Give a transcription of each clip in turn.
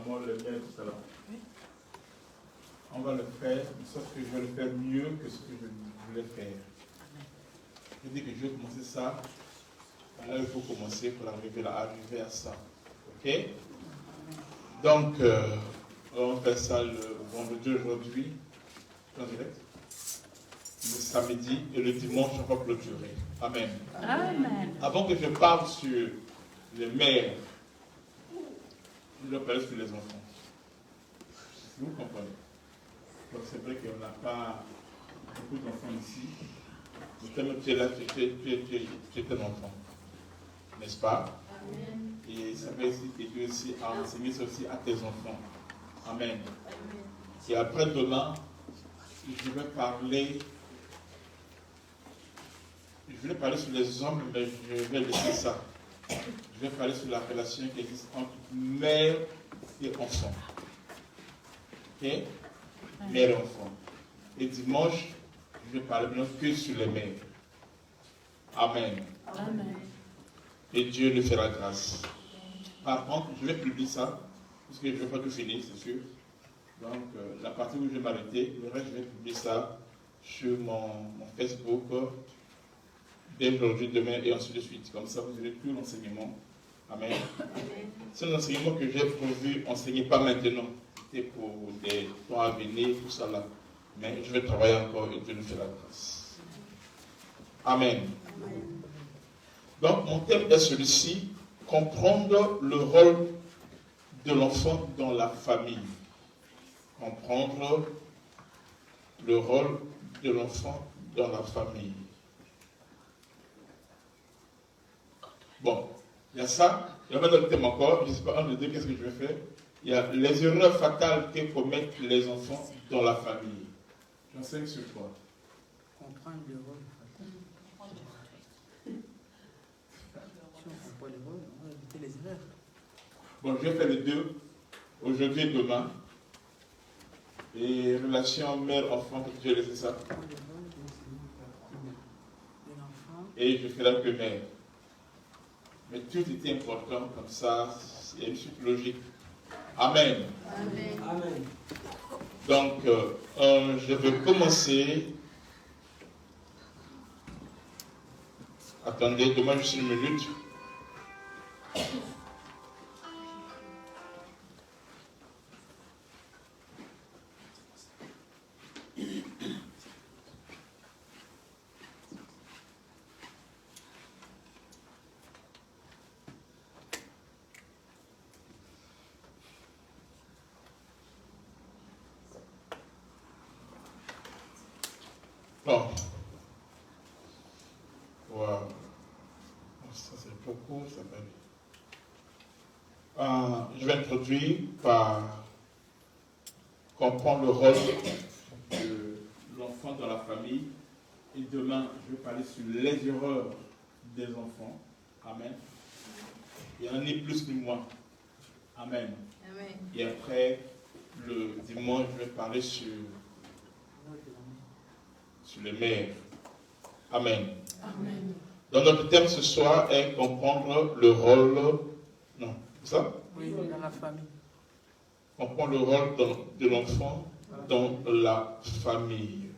maman le met tout à l'heure. On va le faire, sauf que je vais le faire mieux que ce que je voulais faire. Je dis que je vais commencer ça. Là, il faut commencer pour arriver à ça. Ok? Donc, on va faire ça le vendredi aujourd'hui, en direct. Le samedi et le dimanche, on va clôturer. Amen. Amen. Avant que je parle sur les mères, je dois parler sur les enfants. Vous comprenez? Donc c'est vrai qu'on n'a pas beaucoup d'enfants ici. Mais comme tu es là, tu es un enfant. N'est-ce pas? Amen. Et ça va aider aussi à enseigner ça aussi à tes enfants. Amen. Et après demain, je vais parler sur les hommes, mais je vais laisser ça. Je vais parler sur la relation qui existe entre mère et enfant. Ok? Mère et enfant. Et dimanche, je vais parler maintenant que sur les mères. Amen. Amen. Et Dieu nous fera grâce. Par contre, je vais publier ça, parce que je ne vais pas tout finir, c'est sûr. Donc, la partie où je vais m'arrêter, le reste, je vais publier ça sur mon Facebook, dès aujourd'hui, demain et ainsi de suite. Comme ça, vous aurez tout l'enseignement. Amen. C'est l'enseignement que j'ai prévu, enseigner pas maintenant. C'était pour des temps à venir, tout ça là. Mais je vais travailler encore et Dieu nous fait la grâce. Amen. Donc, mon thème est celui-ci, comprendre le rôle de l'enfant dans la famille. Comprendre le rôle de l'enfant dans la famille. Bon, il y a ça. Il y a un thème encore. Je ne sais pas, un des deux, qu'est-ce que je vais faire? Il y a les erreurs fatales que commettent les enfants dans la famille. J'enseigne sur quoi? Comprendre le rôle. Si on ne comprend pas le rôle, on va éviter les erreurs. Bon, je vais faire les deux, aujourd'hui et demain. Et relation mère-enfant, je vais laisser ça. Et je ferai que mère. Mais tout était important, comme ça, il y a une suite logique. Amen. Amen. Amen. Donc, je vais commencer. Attendez, demain juste une minute. Bon. Wow. Ça c'est beaucoup, ça va bien. Je vais introduire par comprendre le rôle de l'enfant dans la famille. Et demain, je vais parler sur les erreurs des enfants. Amen. Il y en a ni plus ni moins. Amen. Amen. Et après, le dimanche, je vais parler sur les mères. Amen. Amen. Donc notre thème ce soir est comprendre le rôle. Non, c'est ça? Oui, dans la famille. Comprendre le rôle de l'enfant dans la famille.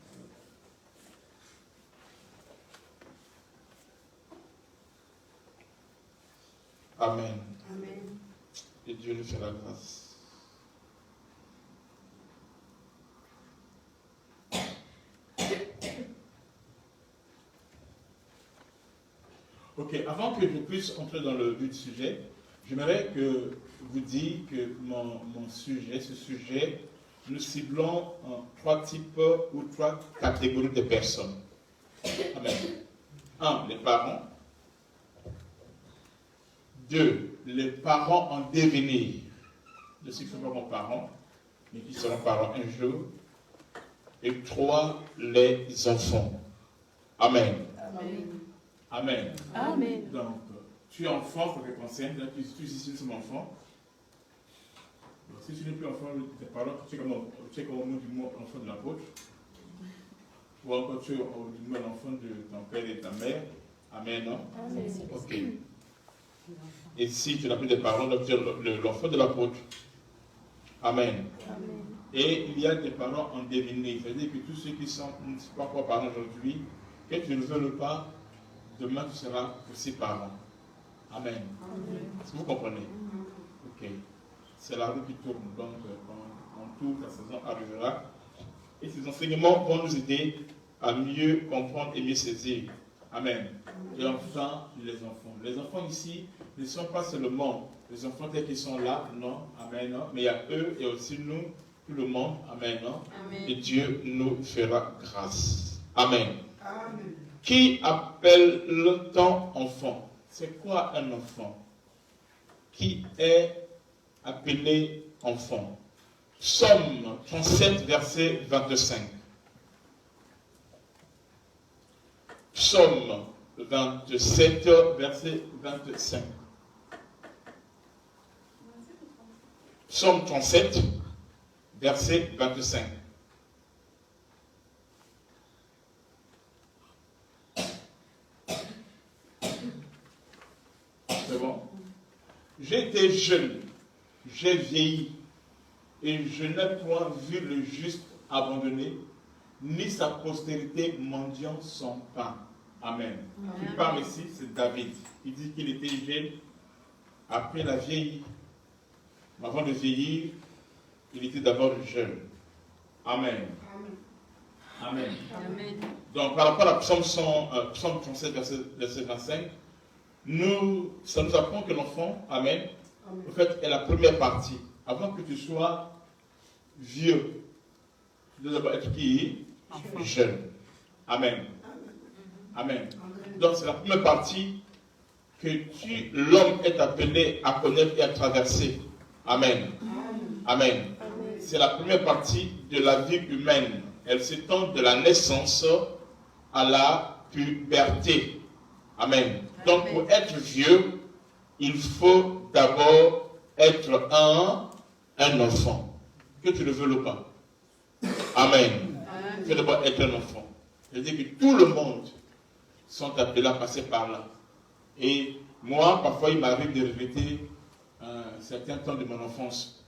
Amen. Amen. Et Dieu nous fait la grâce. Ok, avant que je puisse entrer dans le vif du sujet, j'aimerais que vous dites que ce sujet, nous ciblons trois types ou trois catégories de personnes. Amen. 1, les parents. 2, les parents en devenir. De ceux qui ne sont pas parents, mais qui seront parents un jour. Et 3, les enfants. Amen. Amen. Amen. Amen. Donc, tu es enfant, pour te concerne, tu es ici comme enfant. Donc, si tu n'es plus enfant, tes parents, tu es comme au nom du mot enfant de l'apôtre. Ou encore tu es au nom de l'enfant de ton père et de ta mère. Amen, non? Amen. Ok. Et si tu n'as plus de parents, donc tu es l'enfant de l'apôtre. Amen. Amen. Et il y a des parents en devenir. C'est-à-dire que tous ceux qui ne sont pas encore parents aujourd'hui, que tu ne le veux pas, demain tu seras aussi parent. Amen. Est-ce que vous comprenez? Ok. C'est la roue qui tourne. Donc, en tout, la saison arrivera. Et ces enseignements vont nous aider à mieux comprendre et mieux saisir. Amen. Et enfin, les enfants. Les enfants ici ne sont pas seulement les enfants tels qu'ils sont là, non. Amen. Non? Mais il y a eux et aussi nous, tout le monde. Amen. Non? Amen. Et Dieu nous fera grâce. Amen. Amen. Qui appelle-t-on enfant? C'est quoi un enfant? Qui est appelé enfant? Psaume 37, verset 25. Psaume 27, verset 25. Psaume 37, verset 25. C'est bon? J'ai été jeune, j'ai vieilli, et je n'ai point vu le juste abandonné, ni sa postérité mendiant son pain. Amen. Qui parle ici, c'est David. Il dit qu'il était jeune, après il a vieilli. Avant de vieillir, il était d'abord jeune. Amen. Amen. Amen. Donc, par rapport à Psaume 37, verset 25, ça nous apprend que l'enfant, amen, en fait, est la première partie. Avant que tu sois vieux, tu dois d'abord être qui? Jeune. Amen. Amen. Donc, c'est la première partie que l'homme est appelé à connaître et à traverser. Amen. Amen. C'est la première partie de la vie humaine. Elle s'étend de la naissance à la puberté. Amen. Donc, pour être vieux, il faut d'abord être un enfant. Que tu le veux ou pas. Amen. Il faut d'abord être un enfant. C'est-à-dire que tout le monde sont appelés à passer par là. Et moi, parfois, il m'arrive de regretter certains temps de mon enfance.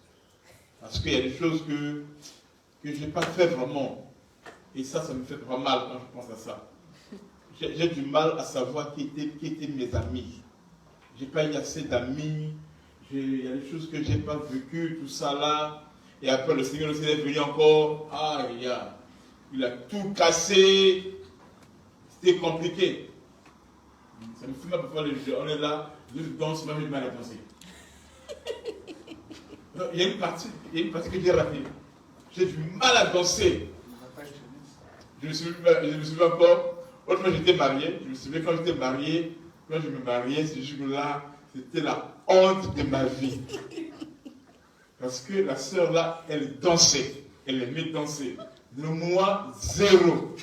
Parce qu'il y a des choses que je n'ai pas fait vraiment. Et ça me fait vraiment mal quand je pense à ça. J'ai du mal à savoir qui étaient mes amis. Je n'ai pas eu assez d'amis. Il y a des choses que je n'ai pas vécues, tout ça là. Et après, le Seigneur aussi est venu encore. Ah, il a tout cassé. C'était compliqué. Ça me fait mal parfois les jeux. On est là, je danse, moi j'ai du mal à danser. Non, il y a une partie que j'ai ratée. J'ai du mal à danser. Je me souviens encore, autre fois j'étais marié, je me souviens quand j'étais marié, quand je me mariais, ce jour-là, c'était la honte de ma vie. Parce que la sœur là, elle dansait, elle aimait danser. De moi, zéro.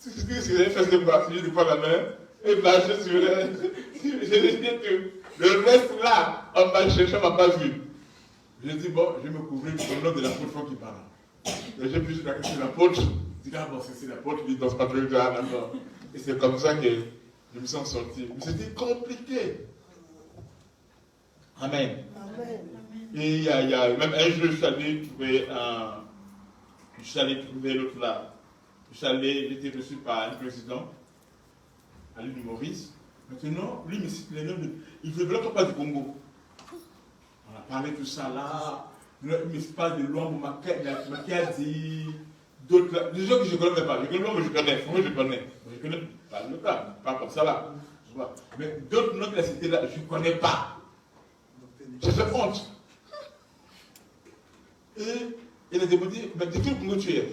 Tout ce que j'avais fait, c'était marcher, je prends la main, et marcher sur elle. J'ai dit que le reste là, on m'a cherché, on ne m'a pas vu. J'ai dit, bon, je vais me couvrir au nom de l'apôtre qui parle. Et j'ai vu sur la question de l'apôtre. Je dis, ah bon, c'est l'apôtre qui ne danse pas très bien, d'accord. Et c'est comme ça que je me sens sorti. Mais c'était compliqué. Amen. Amen. Et il y a même un jour, je suis allé trouver l'autre là. J'étais reçu par un président, à l'île du Maurice. Maintenant, lui me cite les noms il ne veut pas du Congo. On a parlé de tout ça là. Il me parle de Luambo Makadi, d'autres là. Des gens que je ne connais même pas. Je connais, mais je connais. Moi, je connais. Je connais pas le cas, pas comme ça là. Mais d'autres noms qu'il a cités là, je ne connais pas. J'ai fait honte. Et il a demandé, mais de quel Congo tu es?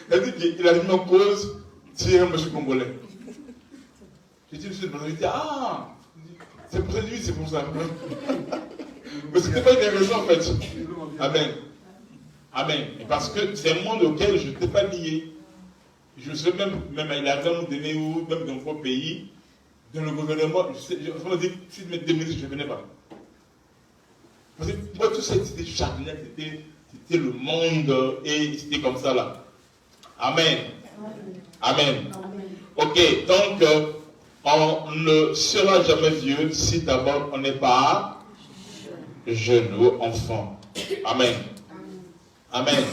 Il a dit qu'il a mis en cause, c'est un monsieur congolais. J'ai dit, monsieur, il dit, ah, c'est pour lui, c'est pour ça. Mais ce n'était pas une raison en fait. Amen. Amen. Et parce que c'est un monde auquel je n'étais pas lié. Je sais même il arrive à nous donner, ou même dans vos pays, dans le gouvernement, je me dis, si je mets 2 minutes, je ne venais pas. Parce que moi, tout ça, c'était charnel, c'était le monde, et c'était comme ça là. Amen. Amen. Ok, donc, on ne sera jamais vieux si d'abord on n'est pas jeune ou enfant. Amen. Amen.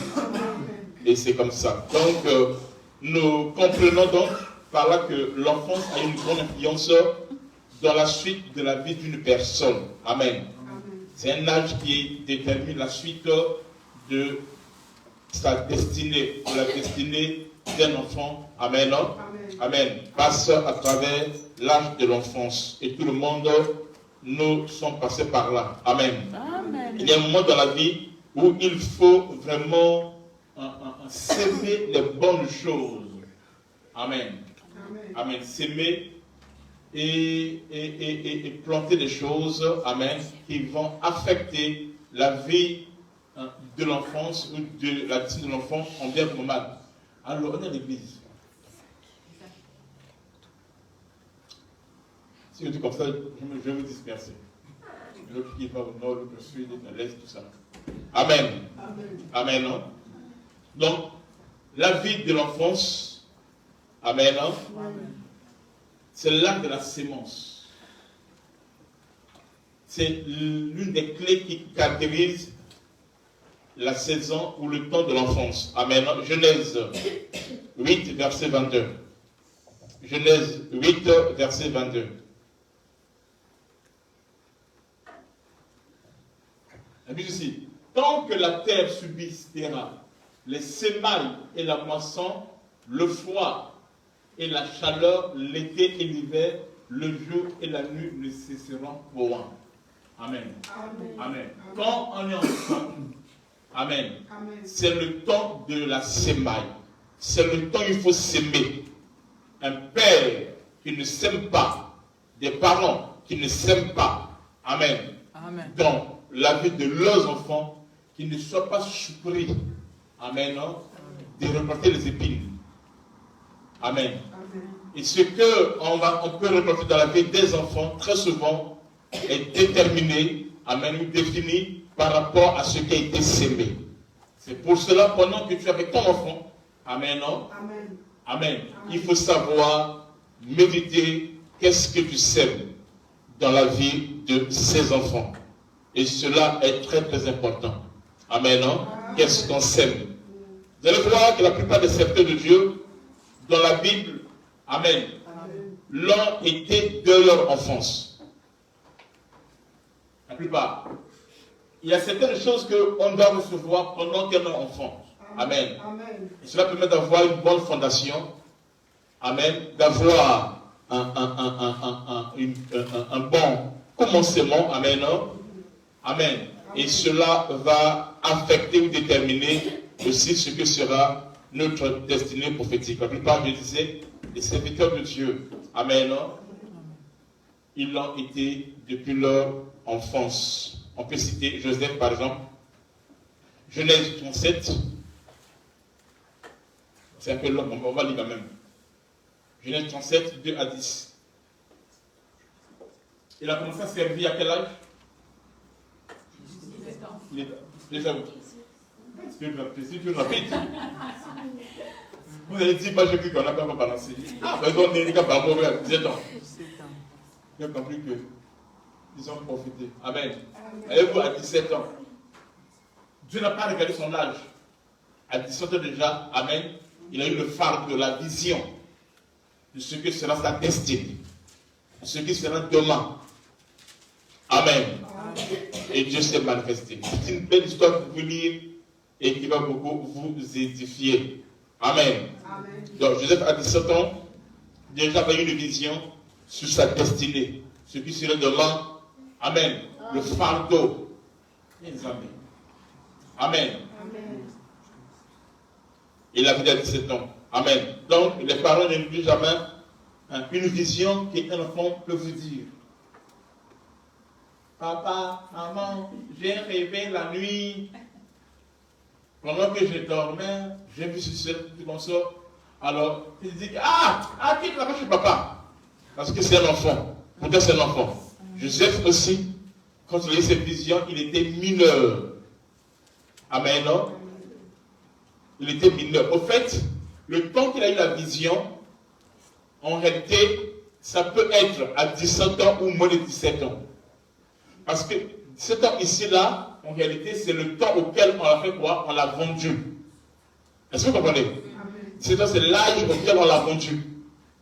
Et c'est comme ça. Donc, nous comprenons donc par là que l'enfance a une grande influence dans la suite de la vie d'une personne. Amen. C'est un âge qui détermine la suite de sa destinée, de la destinée d'un enfant. Amen. Amen. Passe à travers l'âge de l'enfance. Et tout le monde, nous sommes passés par là. Amen. Amen. Il y a un moment dans la vie où il faut vraiment s'aimer les bonnes choses. Amen. Amen. S'aimer et planter des choses, amen, qui vont affecter la vie de l'enfance ou de la vie de l'enfant en bien ou en mal. Alors, on est à l'église. Si je dis comme ça, je vais vous disperser. L'autre qui va au nord, l'autre au sud, l'autre à l'est, tout ça. Amen. Amen. Non? Donc, la vie de l'enfance, amen, non? C'est l'âge de la sémence. C'est l'une des clés qui caractérise la saison ou le temps de l'enfance. Amen. Genèse 8, verset 22. Genèse 8, verset 22. La Bible ici. Tant que la terre subsistera, les semailles et la moisson, le froid et la chaleur, l'été et l'hiver, le jour et la nuit ne cesseront point. Amen. Amen. Quand on est enfant, amen, c'est le temps de la semaille. C'est le temps où il faut s'aimer. Un père qui ne s'aime pas, des parents qui ne s'aiment pas, amen, dans la vie de leurs enfants, qui ne soient pas surpris, amen, non, de reporter les épines. Amen. Et ce qu'on peut reporter dans la vie des enfants, très souvent, est déterminé, amen, ou défini par rapport à ce qui a été sémé. C'est pour cela, pendant que tu es avec ton enfant, amen, non? Amen. Il faut savoir méditer qu'est-ce que tu sèmes dans la vie de ces enfants. Et cela est très très important. Amen, non? Qu'est-ce qu'on sème? Vous allez voir que la plupart des serviteurs de Dieu, dans la Bible, amen, l'ont été de leur enfance. La plupart. Il y a certaines choses qu'on doit recevoir pendant qu'on est enfant. Amen. Et cela permet d'avoir une bonne fondation. Amen. D'avoir un bon commencement. Amen. Amen. Et cela va affecter ou déterminer aussi ce que sera notre destinée prophétique. La plupart, je disais, les serviteurs de Dieu, amen, ils l'ont été depuis leur enfance. On peut citer Joseph, par exemple. Genèse 37. C'est un peu long, on va lire quand même. Genèse 37, 2 à 10. Il a commencé à servir à quel âge? 17 ans. Déjà où? C'est plus rapide. Vous allez dire, moi je cru qu'on n'a pas balancé. Ah, mais on est capable de 17 ans. J'ai compris que ils ont profité. Amen. Allez-vous à 17 ans. Dieu n'a pas regardé son âge. À 17 ans déjà, amen, il a eu le phare de la vision de ce que sera sa destinée, de ce qui sera demain. Amen. Et Dieu s'est manifesté. C'est une belle histoire que vous lire et qui va beaucoup vous édifier. Amen. Donc Joseph à 17 ans, déjà avait une vision sur sa destinée, ce qui serait demain. Amen. Le fardeau. Amen. Il avait à 17 ans. Amen. Donc les parents n'oublient jamais une vision qu'un enfant peut vous dire. Papa, maman, j'ai rêvé la nuit. Pendant que je dormais, j'ai vu ce comme ça. Alors, il dit, qui est là-bas chez papa? Parce que c'est un enfant. Pourtant, c'est un enfant. Joseph aussi, quand il a eu cette vision, il était mineur. Amen, non? Il était mineur. Au fait, le temps qu'il a eu la vision, en réalité, ça peut être à 17 ans ou moins de 17 ans. Parce que 17 ans ici, là, en réalité, c'est le temps auquel on l'a fait quoi? On l'a vendu. Est-ce que vous comprenez? C'est l'âge auquel on l'a vendu.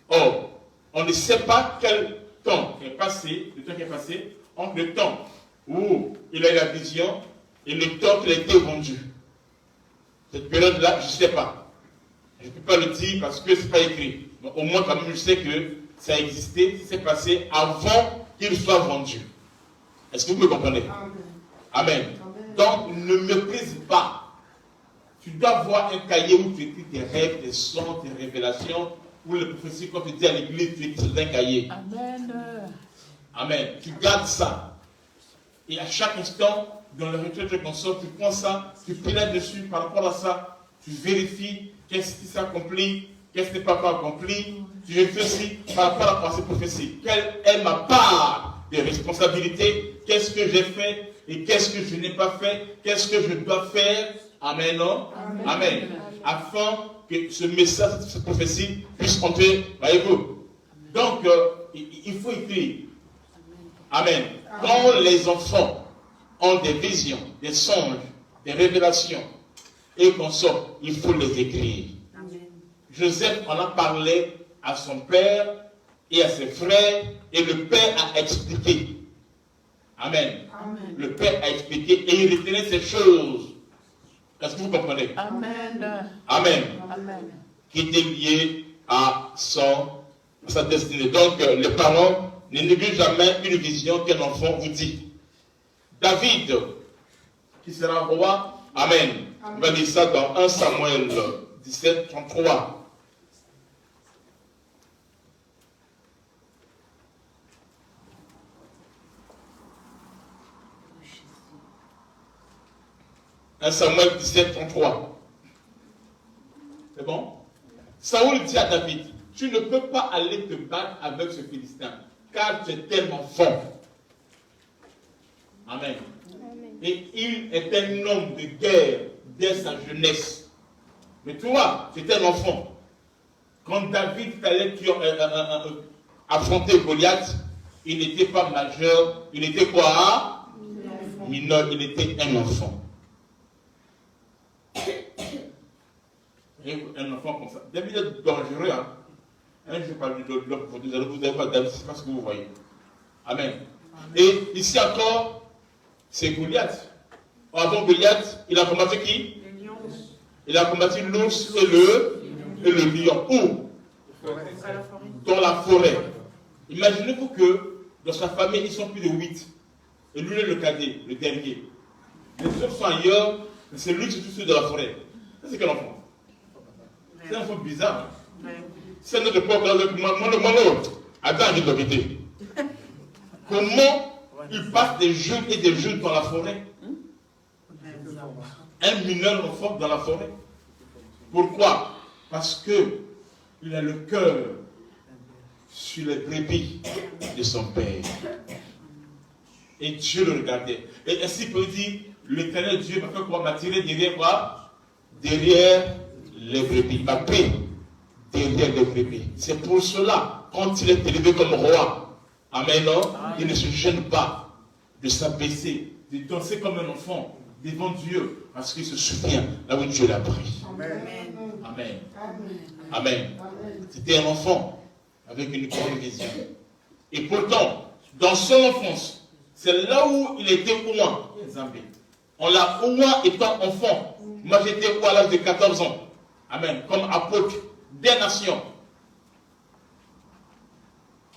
Or, on ne sait pas quel temps est passé, le temps qui est passé, entre le temps où il a eu la vision et le temps qu'il a été vendu. Cette période-là, je ne sais pas. Je ne peux pas le dire parce que ce n'est pas écrit. Mais au moins, quand même, je sais que ça a existé, ça s'est passé avant qu'il soit vendu. Est-ce que vous me comprenez? Amen. Donc, ne méprise pas. Tu dois avoir un cahier où tu écris tes rêves, tes sons, tes révélations, ou les prophéties, quand tu dis à l'église, tu écris dans un cahier. Amen. Amen. Tu gardes ça. Et à chaque instant, dans le rituel de consort, tu prends ça, tu plaides dessus par rapport à ça, tu vérifies qu'est-ce qui s'est accompli, qu'est-ce qui n'est pas accompli, tu réfléchis par rapport à ces prophéties. Quelle est ma part de responsabilité? Qu'est-ce que j'ai fait et qu'est-ce que je n'ai pas fait? Qu'est-ce que je dois faire? Amen, non? Amen. Amen. Afin que ce message, cette prophétie puisse entrer, voyez-vous. Donc, il faut écrire. Amen. Quand les enfants ont des visions, des songes, des révélations et qu'on sort, il faut les écrire. Amen. Joseph en a parlé à son père et à ses frères et le père a expliqué. Amen. Amen. Le père a expliqué et il retenait ces choses. Est-ce que vous comprenez? Amen. Amen. Amen. Qui était lié à sa destinée. Donc, les parents ne négligent jamais une vision qu'un enfant vous dit. David, qui sera roi, Amen. Amen. On va dire ça dans 1 Samuel 17, 33. « 1 Samuel 17, 33. C'est bon? Saoul dit à David, tu ne peux pas aller te battre avec ce Philistin, car tu es tellement fort. Amen. Amen. Et il est un homme de guerre dès sa jeunesse. Mais toi, tu es un enfant. Quand David fallait affronter Goliath, il n'était pas majeur, il était quoi? Mineur, il était un enfant. Un enfant comme ça. David est dangereux. Hein? Je ne vais pas lui donner l'ordre pour vous allez voir David, c'est pas ce que vous voyez. Amen. Et ici encore, c'est Goliath. Avant Goliath, il a combattu qui? Il a combattu l'ours et le lion. Où? Dans la forêt. Imaginez-vous que dans sa famille, ils sont plus de 8. Et lui, il est le cadet, le dernier. Les autres sont ailleurs, mais c'est lui qui se trouve dans la forêt. Ça, c'est quel enfant? C'est un enfant bizarre. Hein? C'est notre époque avec moi. Attends, je dois quitter. Comment il passe des jeux et des jeux dans la forêt? Un mineur enfant dans la forêt. Pourquoi? Parce que il a le cœur sur les brebis de son père. Et Dieu le regardait. Et ainsi peut dire, l'Éternel Dieu m'a fait quoi? M'a tiré derrière quoi? Derrière les brebis. Il m'a pris derrière les brebis. C'est pour cela, quand il est élevé comme roi, amen, non? Il ne se gêne pas de s'abaisser, de danser comme un enfant devant Dieu, parce qu'il se souvient là où Dieu l'a pris. Amen. Amen. Amen. C'était un enfant avec une grande vision. Et pourtant, dans son enfance, c'est là où il était loin. On l'a loin étant enfant. Moi j'étais à l'âge de 14 ans. Amen. Comme apôtre des nations.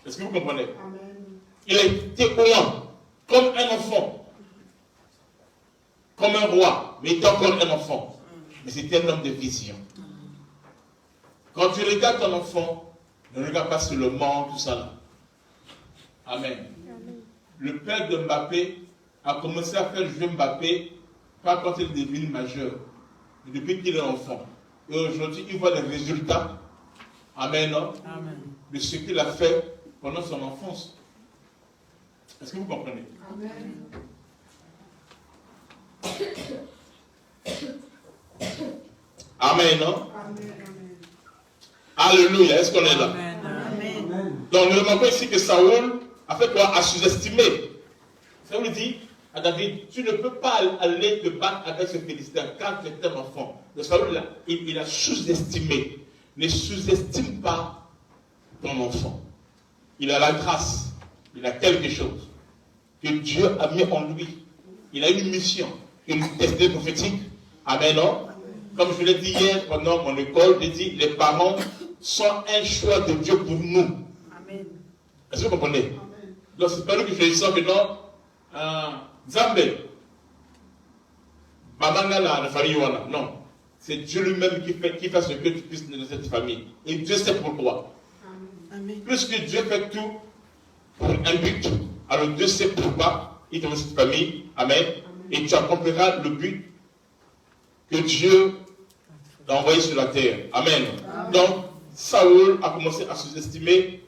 Est-ce que vous comprenez? Amen. Il était loin comme un enfant. Comme un roi. Mais il était encore un enfant. Mais c'était un homme de vision. Quand tu regardes ton enfant, ne regarde pas seulement tout ça là. Amen. Amen. Le père de Mbappé a commencé à faire jouer Mbappé pas quand il est devenu majeur, mais depuis qu'il est enfant. Et aujourd'hui, il voit les résultats. Amen. Amen. De ce qu'il a fait pendant son enfance. Est-ce que vous comprenez? Amen. Amen. Non? Amen. Alléluia. Est-ce qu'on est là? Amen. Donc nous remarquons ici que Saoul a fait quoi? A sous-estimé. Ça veut dire, à David, tu ne peux pas aller te battre avec ce Philistin car tu es un enfant. Le Saül, il a sous-estimé. Ne sous-estime pas ton enfant. Il a la grâce, il a quelque chose que Dieu a mis en lui. Il a une mission, une destinée prophétique. Amen, non? Comme je l'ai dit hier pendant mon école, j'ai dit, les parents sont un choix de Dieu pour nous. Amen. Est-ce que vous comprenez? Donc c'est pas nous qui choisissons que non, Zambé, Babangala, la famille Wana. Non. C'est Dieu lui-même qui fait ce que tu puisses dans cette famille. Et Dieu sait pourquoi. Amen. Puisque Dieu fait tout pour un but, alors Dieu sait pourquoi il te donne cette famille. Amen. Et tu accompliras le but que Dieu t'a envoyé sur la terre. Amen. Donc, Saül a commencé à sous-estimer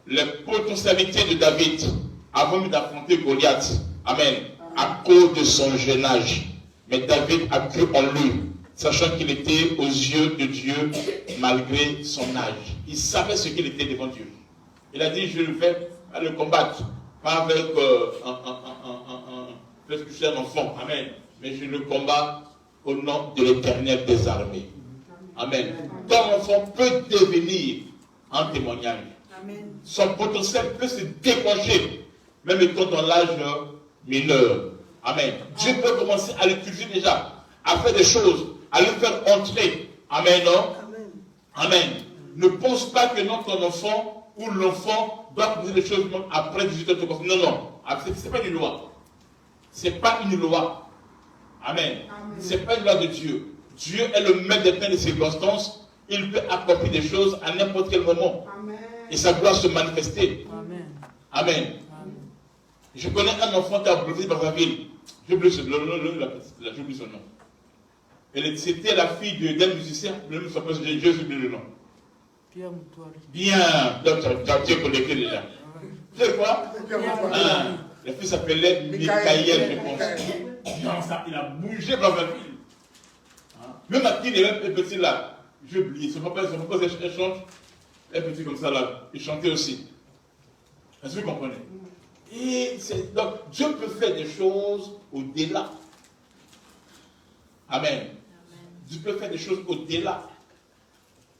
les potentialités de David avant d'affronter Goliath. Amen. À cause de son jeune âge. Mais David a cru en lui, sachant qu'il était aux yeux de Dieu malgré son âge. Il savait ce qu'il était devant Dieu. Il a dit, je vais le combattre, pas avec parce que je suis un enfant. Amen. Mais je le combats au nom de l'Éternel des armées. Amen. Ton enfant peut devenir un témoignage. Amen. Son potentiel peut se déclencher, même étant dans l'âge mineur. Amen. Dieu peut commencer à l'utiliser déjà, à faire des choses, à le faire entrer. Amen, non? Amen. Ne pense pas que non, ton enfant ou l'enfant doit poser des choses après 18 ans. Non, non. Ce n'est pas une loi. Ce n'est pas une loi. Amen. Ce n'est pas une loi de Dieu. Dieu est le maître des temps et des circonstances. Il peut accomplir des choses à n'importe quel moment. Amen. Et ça doit se manifester. Amen. Amen. Je connais un enfant qui a bluffé dans sa ville. J'oublie son nom. C'était la fille d'un musicien. Le nom s'appelle Dieu, j'oublie le nom. Pierre Moutoiri. Bien. Donc, tu as connecté déjà. Tu sais quoi? La fille s'appelait Michael, je pense. Non, ça, il a bougé dans sa ville. Même à qui il est même petit là. J'ai oublié. Son papa elle chante. Un petit comme ça là. Il chantait aussi. Est-ce que vous comprenez? Et donc, Dieu peut faire des choses au-delà. Amen. Dieu peut faire des choses au-delà.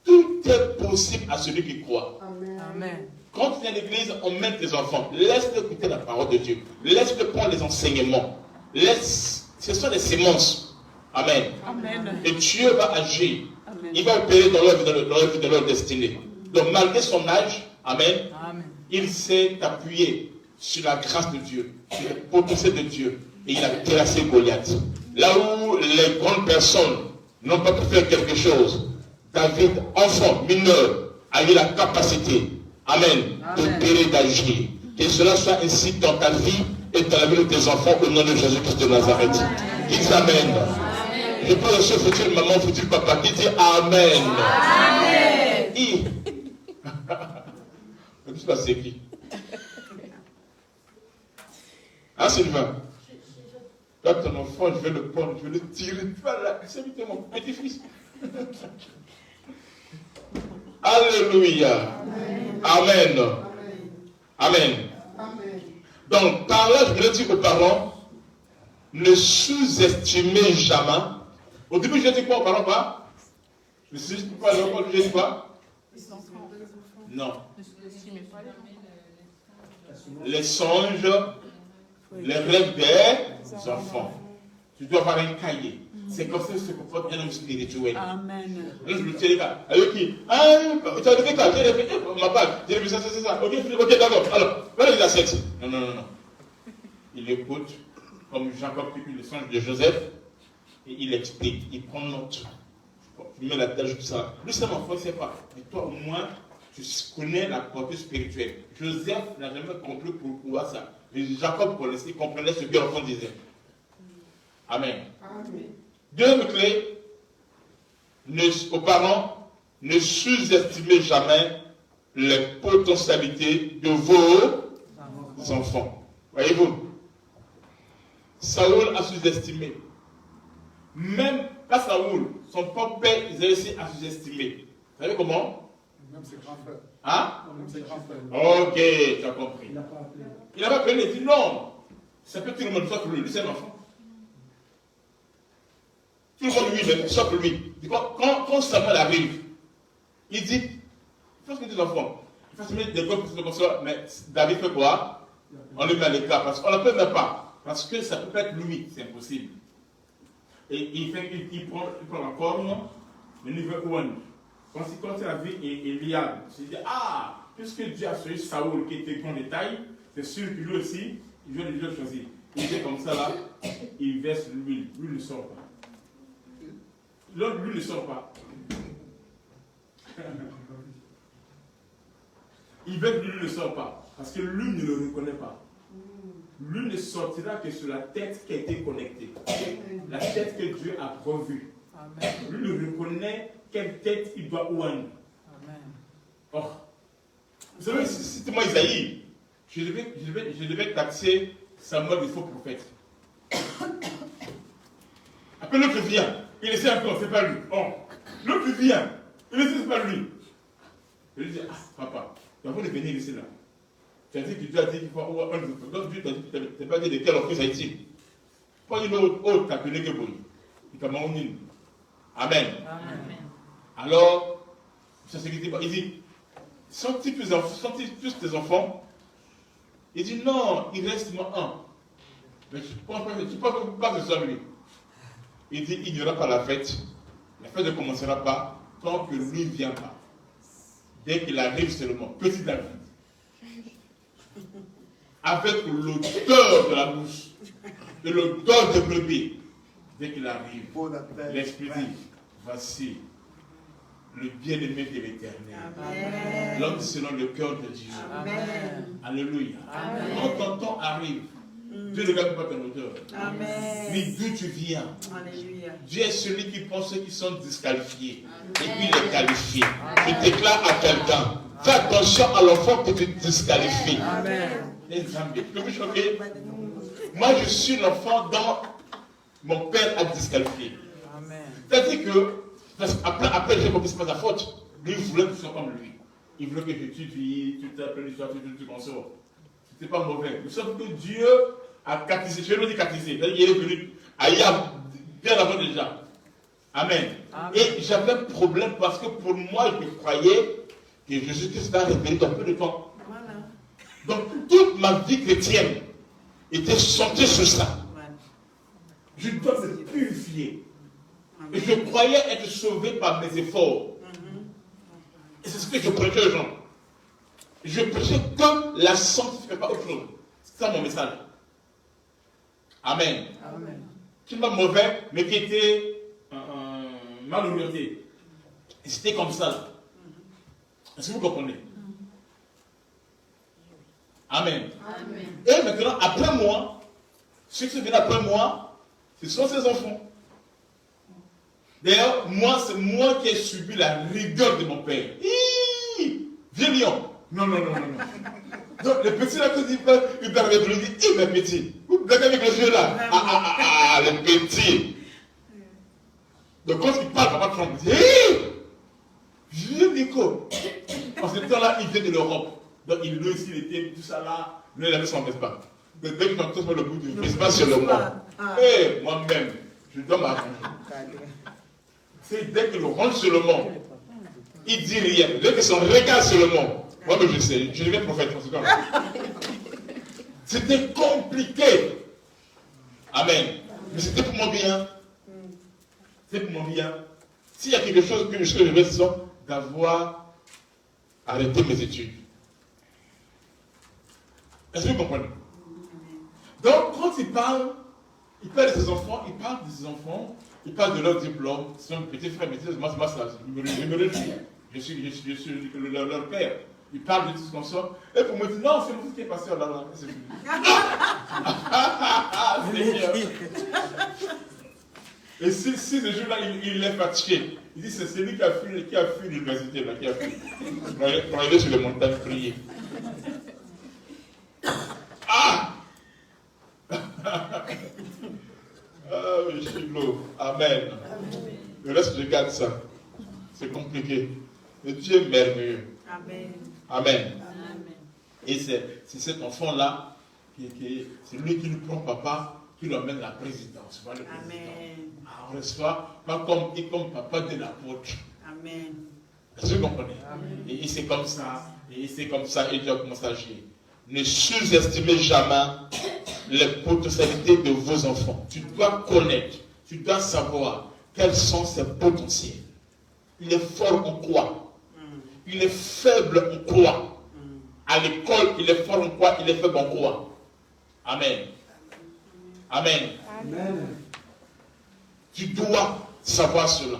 Tout est possible à celui qui croit. Amen. Quand tu viens à l'église, on met tes enfants. Laisse-le écouter la parole de Dieu. Laisse-le prendre les enseignements. Ce sont des semences. Amen. Amen. Et Dieu va agir. Amen. Il va opérer dans leur destinée. Donc, malgré son âge, amen, Amen. il s'est appuyé sur la grâce de Dieu, sur le potentiel de Dieu. Et il a terrassé Goliath. Là où les grandes personnes n'ont pas pu faire quelque chose, David, enfant, mineur, a eu la capacité, amen, d'opérer, d'agir. Que cela soit ainsi dans ta vie et dans la vie de tes enfants au nom de Jésus-Christ de Nazareth. Dis amen. Je parle à ce futur maman, futur papa qui dit amen. Amen. Je ne sais pas c'est qui. Ah, Sylvain. Là, ton enfant, je vais le prendre, je vais le tirer. Voilà, c'est mon petit-fils. Alléluia. Amen. Amen. Donc, par là, je voulais dire aux parents, ne sous-estimez jamais. Au début, j'ai dit quoi aux parents, pas? Ne sous-estimez pas, j'ai dit quoi? Non. Les songes, les rêves des enfants. Tu dois avoir un cahier. C'est comme ça que se comporte un homme spirituel. Amen. Je me tiens les gars. Avec qui? Ah, tu as fait quoi? J'ai fait ma bague. J'ai fait ça, c'est ça. Ok, d'accord. Alors, voilà les assiettes. Non. Il écoute, comme Jacob qui le songe de Joseph, et il explique, il prend note. Tu mets la tâche tout ça. Lui, c'est mon frère, c'est pas. Mais toi, au moins, tu connais la portée spirituelle. Joseph n'a jamais compris pourquoi ça. Mais Jacob connaissait, comprenait ce que l'enfant disait. Amen. Deuxième clé, aux parents, ne sous-estimez jamais les potentialités de vos enfants. Voyez-vous, Saül a sous-estimé. Même pas Saül, son propre père, ils ont réussi à sous-estimer. Vous savez comment? Même ses grands frères. Hein? Même ses grands frères. Ok, tu as compris. Il n'a pas appelé. Il dit non. Ça peut tout le monde, sauf lui. Lui, c'est un enfant. Tout le monde lui, sauf lui. Quand Samuel arrive, il dit, il faut que des enfants, il faut se mettre des gosses comme ça, mais David fait quoi? On le met à l'écart, parce qu'on ne peut même pas. Parce que ça ne peut pas être lui, c'est impossible. Et il prend la corne, le niveau 1. Quand il a vu Eliab, il s'est dit, ah, puisque Dieu a choisi Saoul qui était grand de taille, c'est sûr que lui aussi, il vient de Dieu choisir. Il fait comme ça là, il verse l'huile, l'huile ne sort pas. L'huile ne sort pas. Il veut que l'huile ne sort pas, parce que l'huile ne le reconnaît pas. L'huile ne sortira que sur la tête qui a été connectée. La tête que Dieu a provue. Lui ne reconnaît quelle tête il doit oindre. Or, vous savez, c'était moi Isaïe. Je devais taxer Samuel de faux prophète. Après l'autre vient, il essaie encore, c'est pas lui. Oh, l'autre vient, il essaie, c'est pas lui. Je lui dis, ah papa, tu vas venir ici là. Tu as dit que Dieu a dit qu'il faut avoir un autre. Donc Dieu t'a dit, tu n'as pas dit de quelle offre ça est-il. Pas une autre t'as appelé que bon. Il t'a demandé. Amen. Amen. Alors, il dit, sont-ils tous tes enfants? Il dit, non, il reste moi un. Mais tu ne penses pas que ce soit lui. Il dit, il n'y aura pas la fête. La fête ne commencera pas tant que lui ne vient pas. Dès qu'il arrive seulement, petit David, avec l'odeur de la bouche, et l'odeur de brebis, dès qu'il arrive, l'Esprit dit, voici le bien-aimé de l'Éternel, l'homme selon le cœur de Dieu. Amen. Alléluia. Amen. Quand ton temps arrive, Dieu ne regarde pas ton odeur, ni d'où tu viens. Alléluia. Dieu est celui qui prend ceux qui sont disqualifiés et puis les qualifie. Je déclare à quelqu'un, fais attention à l'enfant que tu disqualifies. Moi, je suis l'enfant dont mon père a disqualifié. C'est-à-dire que, après j'ai compris que ce n'est pas sa faute. Lui, il voulait que je sois comme lui. Il voulait que j'étudie, tu t'appelles l'histoire, tu consors. C'était pas mauvais. Sauf que Dieu a catéchisé. Je vais le dire catéchisé. Il est venu ailleurs, bien avant déjà. Amen. Amen. Et j'avais un problème parce que pour moi, je croyais que Jésus-Christ va révéler dans peu de temps. Voilà. Donc, toute ma vie chrétienne était centrée sur ça. Je dois me purifier. Et je croyais être sauvé par mes efforts. Et c'est ce que je prêchais aux gens. Je prêchais que la sanctification, pas autre chose. C'est ça mon message. Amen. Amen. Qui n'est pas mauvais, mais qui était mal orienté. Et c'était comme ça. Est-ce que vous comprenez? Amen. Amen. Et maintenant, après moi, ceux qui viennent après moi, ce sont ses enfants. D'ailleurs, moi, c'est moi qui ai subi la rigueur de mon père. Viens, lion. Non. Donc, le petit là, quand il parle, il parle avec lui, il dit, mais petit, vous blaguez avec les yeux là. Le petit. Donc, quand il parle, papa Trump dit, viens, Nico. En ce temps-là, il vient de l'Europe. Donc, il était, tout ça là, lui, il avait son espace. Donc, dès qu'il entend sur le bout du espace sur le moi. Et moi-même, je dois m'arranger. C'est dès qu'il rentre sur le monde, il dit rien. Dès que son regard sur le monde, moi-même je sais, je deviens prophète. C'était compliqué. Amen. Mais c'était pour mon bien. C'est pour mon bien. S'il y a quelque chose que je vais, c'est d'avoir arrêté mes études. Est-ce que vous comprenez? Donc, quand il parle de ses enfants, il parle de ses enfants. Il parle de leur diplôme, son petit frère, mais moi, je me réjouis. Je suis leur père. Il parle de tout ce qu'on sort. Et pour me dire, non, c'est mon fils qui est passé là. C'est fini. Et si ce jour-là, il est fatigué, il dit, c'est celui qui a fui l'université, qui a fui. Pour aller sur les montagnes prier. Je suis l'eau. Amen. Le reste, je garde ça. C'est compliqué. Mais Dieu est merveilleux. Amen. Amen. Et c'est cet enfant-là c'est lui qui nous prend papa, qui lui amène la présidence. Voilà le président. On reçoit pas comme papa de l'apôtre. Amen. Est-ce que vous comprenez? Et c'est comme ça, et Dieu a commencé à agir. Ne sous-estimez jamais les potentialités de vos enfants. Tu dois connaître, tu dois savoir quels sont ses potentiels. Il est fort en quoi? Il est faible en quoi? À l'école, il est fort en quoi? Il est faible en quoi? Amen. Amen. Amen. Tu dois savoir cela.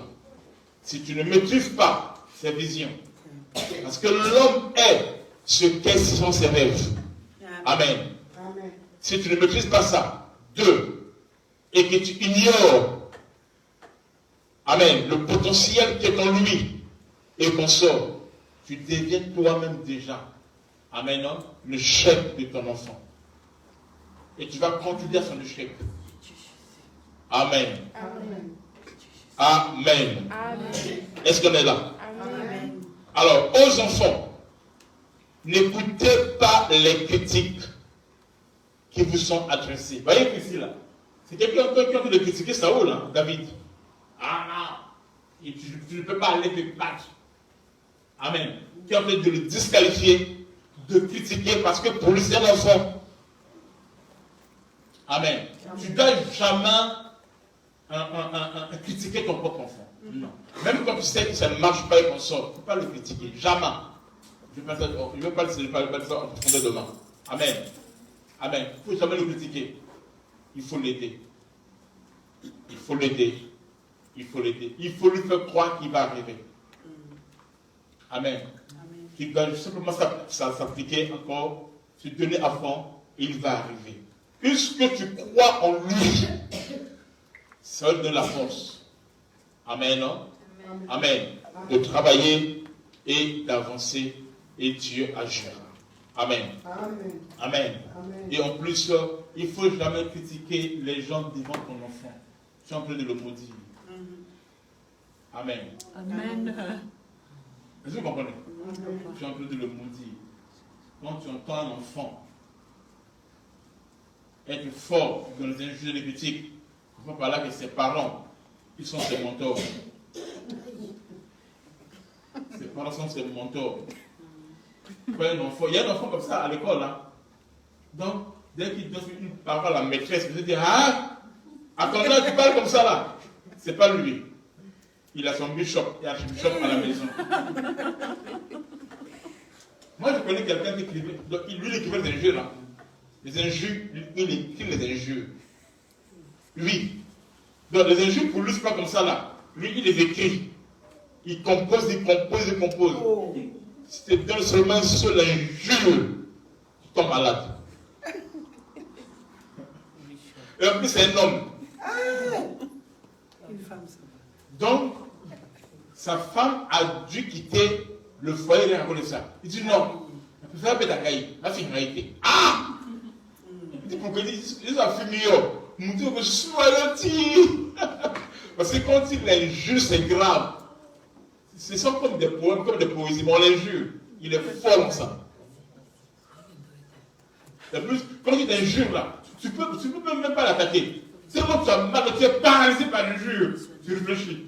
Si tu ne maîtrises pas ces visions, parce que l'homme est ce qu'est sont ses rêves. Amen. Amen. Si tu ne maîtrises pas ça, deux, et que tu ignores, amen, le potentiel qui est en lui, et qu'on sort, tu deviens toi-même déjà, amen, non, le chef de ton enfant. Et tu vas contribuer à son échec. Amen. Amen. Amen. Amen. Est-ce qu'on est là? Amen. Alors, aux enfants, n'écoutez pas les critiques qui vous sont adressées. Voyez ici là. C'est quelqu'un qui a de critiquer Saoul, hein, David. Ah non, et tu ne peux pas aller te battre. Amen. Qui a fait de le disqualifier, de critiquer parce que pour lui c'est un enfant. Amen. Tu ne dois jamais critiquer ton propre enfant. Non. Même quand tu sais que ça ne marche pas et qu'on sort, il ne faut pas le critiquer. Jamais. Je ne veux pas le ça en profondeur demain. Amen. Amen. Il ne faut jamais le critiquer. Il faut l'aider. Il faut l'aider. Il faut l'aider. Il faut lui faire croire qu'il va arriver. Amen. Qu'il doit simplement s'appliquer encore, se donner à fond, il va arriver. Puisque tu crois en lui, ça va te donner la force. Amen, non? Amen. De travailler et d'avancer, et Dieu agira. Amen. Amen. Amen. Amen. Et en plus, il ne faut jamais critiquer les gens devant ton enfant. Tu es en train de le maudire. Amen. Amen. Est-ce que vous comprenez? Tu es en train de le maudire. Quand tu entends un enfant être fort dans les injures et les critiques, il faut par là que ses parents, ils sont ses mentors. Ses parents sont ses mentors. Il y a un enfant comme ça à l'école. Hein. Donc, dès qu'il donne une parole à la maîtresse, il dit, ah, attends, tu parles comme ça là. C'est pas lui. Il a son bishop et archbishop à la maison. Moi, je connais quelqu'un qui écrivait, donc lui, il écrivait des injures là. Les injures, il écrit les injures. Lui. Donc, les injures pour lui, c'est pas comme ça là. Lui, il les écrit. Il compose. Oh. Si tu te donnes seulement une seule injure, tu tombes malade. Et en plus, c'est un homme. Une femme, ça va. Donc, sa femme a dû quitter le foyer de la ça. Il dit non. Elle peut faire un peu d'agaï. La finalité. Ah! Il dit pourquoi il dit, ils ont fumé. Mon Dieu, je suis malade. Parce que quand il injure, c'est grave. Ce sont comme des poèmes, comme des poésies, mais on les jure. Il est fort en ça. En plus, quand il t'injure là, tu peux même pas l'attaquer. C'est quand tu as mal, tu es paralysé par l'injure. Tu réfléchis.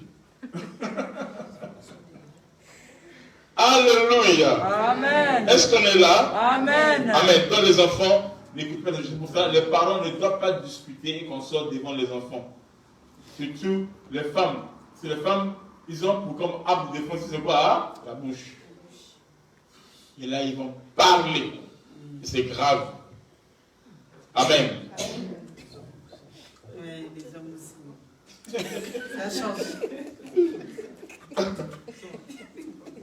Alléluia. Amen. Est-ce qu'on est là? Amen. Amen. Quand les enfants n'écoutent pas les choses pour ça, les parents ne doivent pas discuter et qu'on sorte devant les enfants. Surtout les femmes. C'est les femmes. Ils ont pour comme arme de défense, c'est quoi? La bouche. Et là, ils vont parler. Et c'est grave. Amen. Oui, les hommes aussi. Ça change.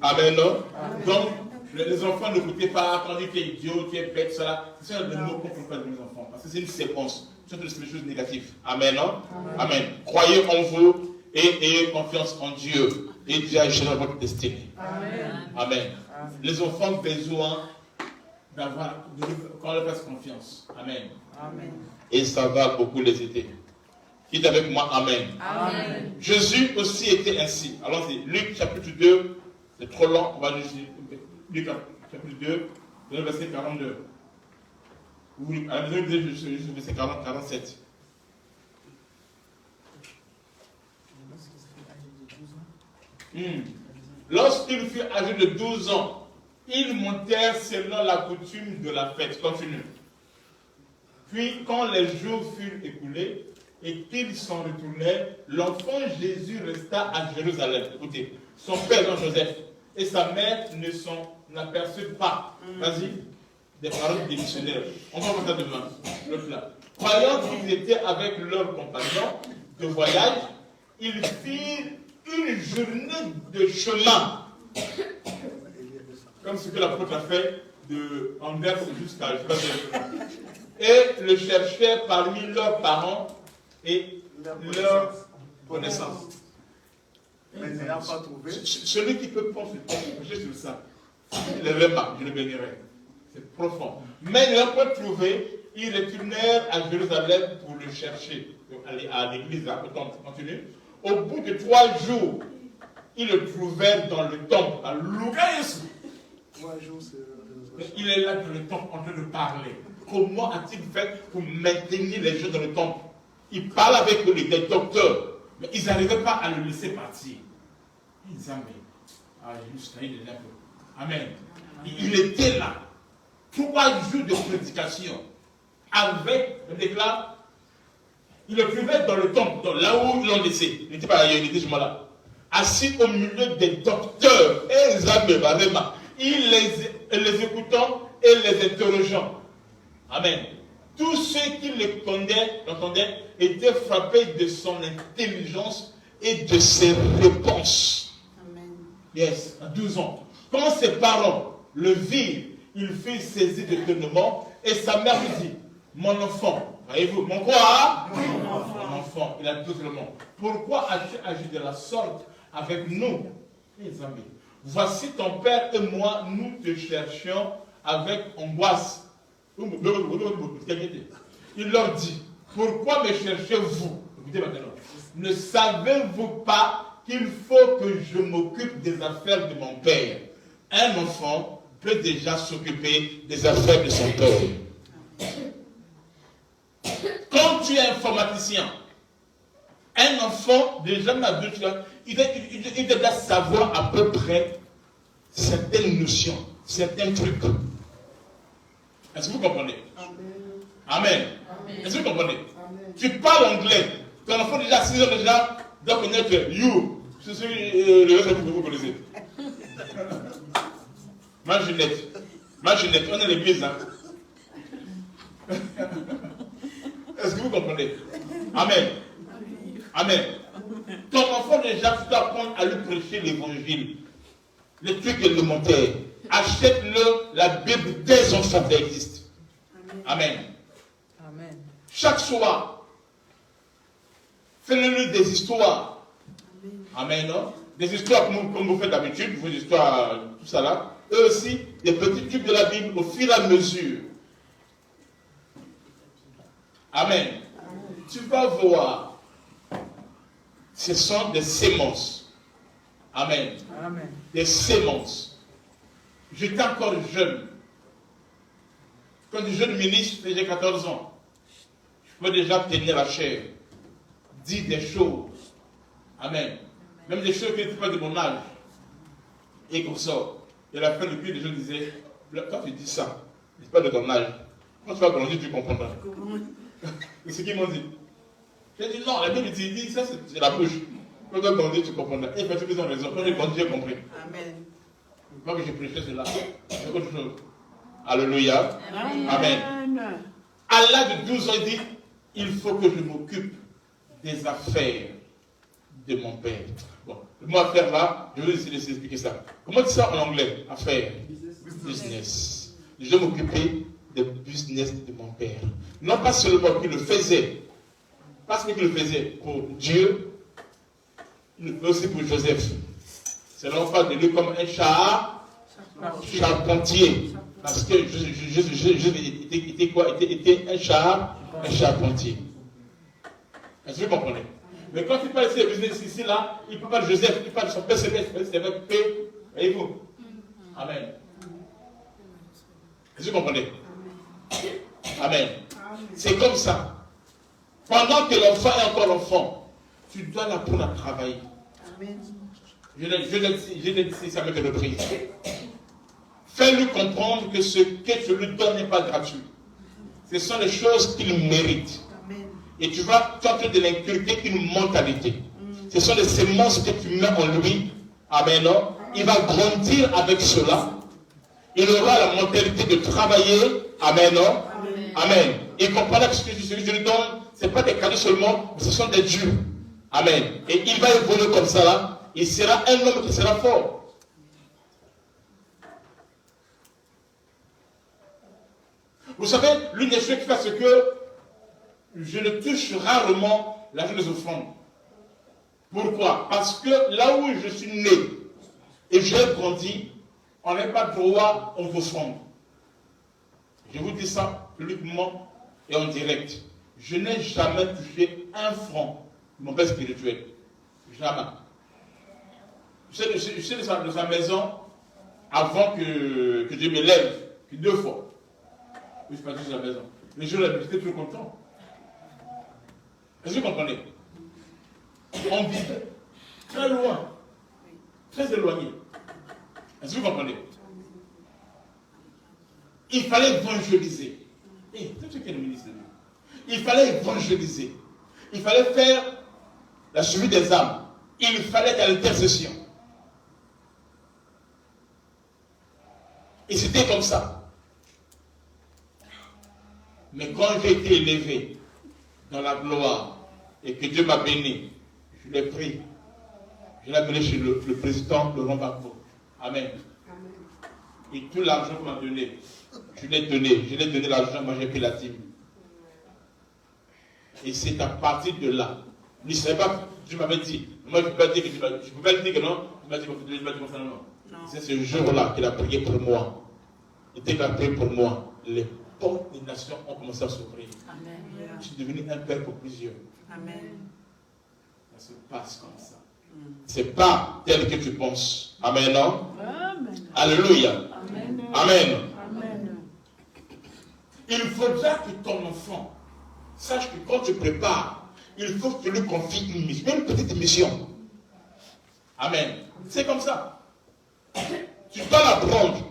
Amen, non? Donc, les enfants n'écoutez pas quand on dit que tu es idiot, tu es bête, ça. C'est ça le mot qu'on ne peut pas dire aux enfants. Parce que c'est une séquence. Ce sont des choses négatives. Amen, non? Amen. Croyez en vous et ayez confiance en Dieu. Et Dieu agira dans votre destinée. Amen. Amen. Les enfants ont besoin d'avoir, qu'on leur fasse confiance. Amen. Amen. Et ça va beaucoup les aider. Dites avec moi, Amen. Amen. Jésus aussi était ainsi. Allons-y. Luc chapitre 2, c'est trop long, on va juste Luc chapitre 2, le verset 42. Oui, à la maison, je verset 47. Lorsqu'il fut âgé de 12 ans, ils montèrent selon la coutume de la fête. Continue. Puis, quand les jours furent écoulés et qu'ils s'en retournaient, l'enfant Jésus resta à Jérusalem. Écoutez, son père, Jean-Joseph, et sa mère ne s'en aperçurent pas. Vas-y, des paroles des missionnaires. On va voir ça demain. L'autre là. Croyant qu'ils étaient avec leurs compagnons de voyage, ils firent une journée de chemin. Comme ce que l'apôtre a fait de Anvers jusqu'à et le cherchaient parmi leurs parents et leurs connaissances. Mais n'ayant pas trouvé. Celui qui peut prendre ce texte sur ça, il le remarque, je le bénirai. C'est profond. Mais n'ayant pas trouvé, ils retournèrent à Jérusalem pour le chercher. Donc, aller à l'église, là, continue. Au bout de 3 jours, ils le trouvèrent dans le temple, à Lougaïs. 3 jours, c'est. Il est là dans le temple en train de parler. Comment a-t-il fait pour maintenir les gens dans le temple? Il parle avec les docteurs, mais ils n'arrivaient pas à le laisser partir. Ils disaient, mais, juste là, il est là. Amen. Il était là. 3 jours de prédication. Avec, on déclare, il le trouvait dans le temple, là où ils l'ont laissé. Il n'était pas ailleurs, il était justement là. Assis au milieu des docteurs. Il les écoutant et les interrogeant. Amen. Tous ceux qui l'entendaient étaient frappés de son intelligence et de ses réponses. Amen. Yes, à 12 ans. Quand ses parents le virent, il fut saisi d'étonnement et sa mère lui dit, mon enfant, voyez-vous, mon quoi? Mon enfant, il a tout le monde. Pourquoi as-tu agi de la sorte avec nous, les amis? Voici ton père et moi, nous te cherchions avec angoisse. Il leur dit, pourquoi me cherchez-vous? Écoutez maintenant. Ne savez-vous pas qu'il faut que je m'occupe des affaires de mon père? Un enfant peut déjà s'occuper des affaires de son père. Quand tu es informaticien, un enfant déjà adulte, il doit savoir à peu près certaines notions, certains trucs. Est-ce que vous comprenez? Amen. Est-ce que vous comprenez? Amen. Tu parles anglais. Ton enfant déjà à 6 ans déjà doit connaître you. Je suis le reste que vous connaissez. Ma Ginette, on est à l'église. Hein? Est-ce que vous comprenez? Amen. Amen. Ton enfant déjà, tu dois apprendre à lui prêcher l'évangile. Les trucs élémentaires. Achète-le la Bible dès enfants, ça existe. Amen. Amen. Chaque soir, fais-le des histoires. Amen. Non? Des histoires comme vous faites d'habitude, vos histoires, tout ça là. Eux aussi, des petits trucs de la Bible au fur et à mesure. Amen. Tu vas voir, ce sont des sémences. Amen. Amen. Des sémences. J'étais encore jeune. Quand je suis jeune ministre, j'ai 14 ans. Je peux déjà tenir la chair, dire des choses. Amen. Même des choses qui n'étaient pas de mon âge. Et comme ça. Et à la fin, depuis, les gens disaient, quand tu dis ça, c'est pas de ton âge. Quand tu vas grandir, tu comprendras. C'est ce qu'ils m'ont dit. J'ai dit non, la Bible dit ça, c'est la bouche. Quand tu vas grandir, tu comprendras. Et parce qu'ils ont raison. Quand j'ai grandi, j'ai compris. Amen. Quand j'ai prêché cela, c'est autre chose. Alléluia. Amen. À l'âge de 12 ans, il dit, il faut que je m'occupe des affaires de mon père. Bon, le mot affaire là, je vais essayer d'expliquer ça. Comment dire ça en anglais? Affaires. Business. Je vais m'occuper des business de mon père. Non pas seulement qu'il le faisait, parce qu'il le faisait pour Dieu, il le fait aussi pour Joseph. C'est non pas de lui comme un charpentier. Parce que Joseph était quoi? Était un charpentier. Est-ce que vous comprenez? Mais quand il parle de business ici, là, il ne parle pas de Joseph, il parle de son père, c'est avec P. Voyez-vous? Amen. Est-ce que vous comprenez? Amen. C'est comme ça. Pendant que l'enfant est encore enfant, tu dois l'apprendre à travailler. Amen. Je l'ai dit ça avec une reprise. Fais-lui comprendre que ce que tu lui donnes n'est pas gratuit. Ce sont les choses qu'il mérite. Amen. Et tu vas tenter de l'inculquer une mentalité. Ce sont les semences que tu mets en lui. Amen. Non? Il va grandir avec cela. Il aura la mentalité de travailler. Amen. Non? Amen. Il comprendra que ce que je lui donne, ce n'est pas des cadeaux seulement, mais ce sont des dieux. Amen. Et il va évoluer comme ça là. Il sera un homme qui sera fort. Vous savez, l'une des choses qui fait, c'est que je ne touche rarement l'argent des offrandes. Pourquoi? Parce que là où je suis né et j'ai grandi, on n'a pas droit aux offrandes. Je vous dis ça publiquement et en direct. Je n'ai jamais touché un franc de mon père spirituel. Jamais. Je suis de sa maison avant que Dieu me lève, 2 fois. Je suis parti de la maison. Le jour là, j'étais trop content. Est-ce que vous comprenez? On vivait très loin, très éloigné. Est-ce que vous comprenez? Il fallait évangéliser. Et tout ce qui est le ministre de Dieu. Il fallait évangéliser. Il fallait faire la suivi des âmes. Il fallait être à l'intercession. Et c'était comme ça. Mais quand j'ai été élevé dans la gloire et que Dieu m'a béni, je l'ai pris. Je l'ai amené chez le président Laurent Gbagbo. Amen. Et tout l'argent qu'on m'a donné, je l'ai donné. Je l'ai donné l'argent, moi j'ai pris la dîme. Et c'est à partir de là. Il ne savait pas, Dieu m'avait dit. Moi je ne peux pas dire que Dieu m'a dit. Je ne peux pas dire que non. Il m'a dit comme ça, non. C'est ce jour-là qu'il a prié pour moi. Et dès qu'il a prié pour moi, les portes des nations ont commencé à s'ouvrir. Je suis devenu un père pour plusieurs. Amen. Ça se passe comme ça. C'est pas tel que tu penses. Amen, non? Amen. Alléluia. Amen. Amen. Amen. Il faudra que ton enfant sache que quand tu prépares, il faut que tu lui confies une mission, une petite mission. Amen. C'est comme ça. Tu dois l'apprendre.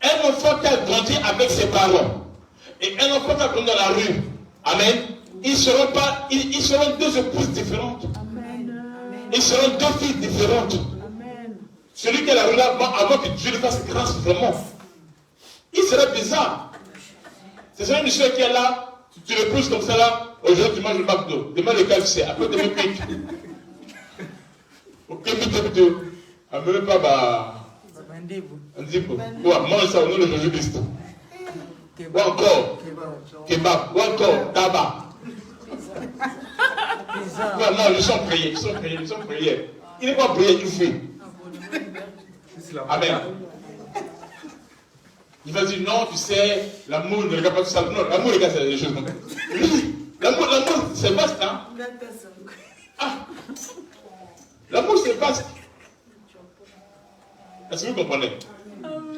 Un enfant qui a grandi avec ses parents et un enfant qui a grandi dans la rue, amen, ils seront 2 épouses différentes. Amen. Ils seront 2 filles différentes. Amen. Celui qui est la rue là, avant que Dieu lui fasse grâce vraiment, il serait bizarre. C'est ça une chose qui est là, tu le pousses comme ça là, aujourd'hui tu manges le McDo, demain le KFC, après demain pique. Ok, vite, même pas bah. On dit quoi? Mange ça au nom de Jésus-Christ. Ou encore, kebab, ou encore, tabac. Non, ils sont priés, Il n'est pas prié, il fait. Amen. Il va dire non, tu sais, l'amour ne regarde pas tout ça. Non, l'amour regarde les choses. L'amour, c'est vaste, hein? Ah! L'amour, c'est vaste. Est-ce que vous comprenez?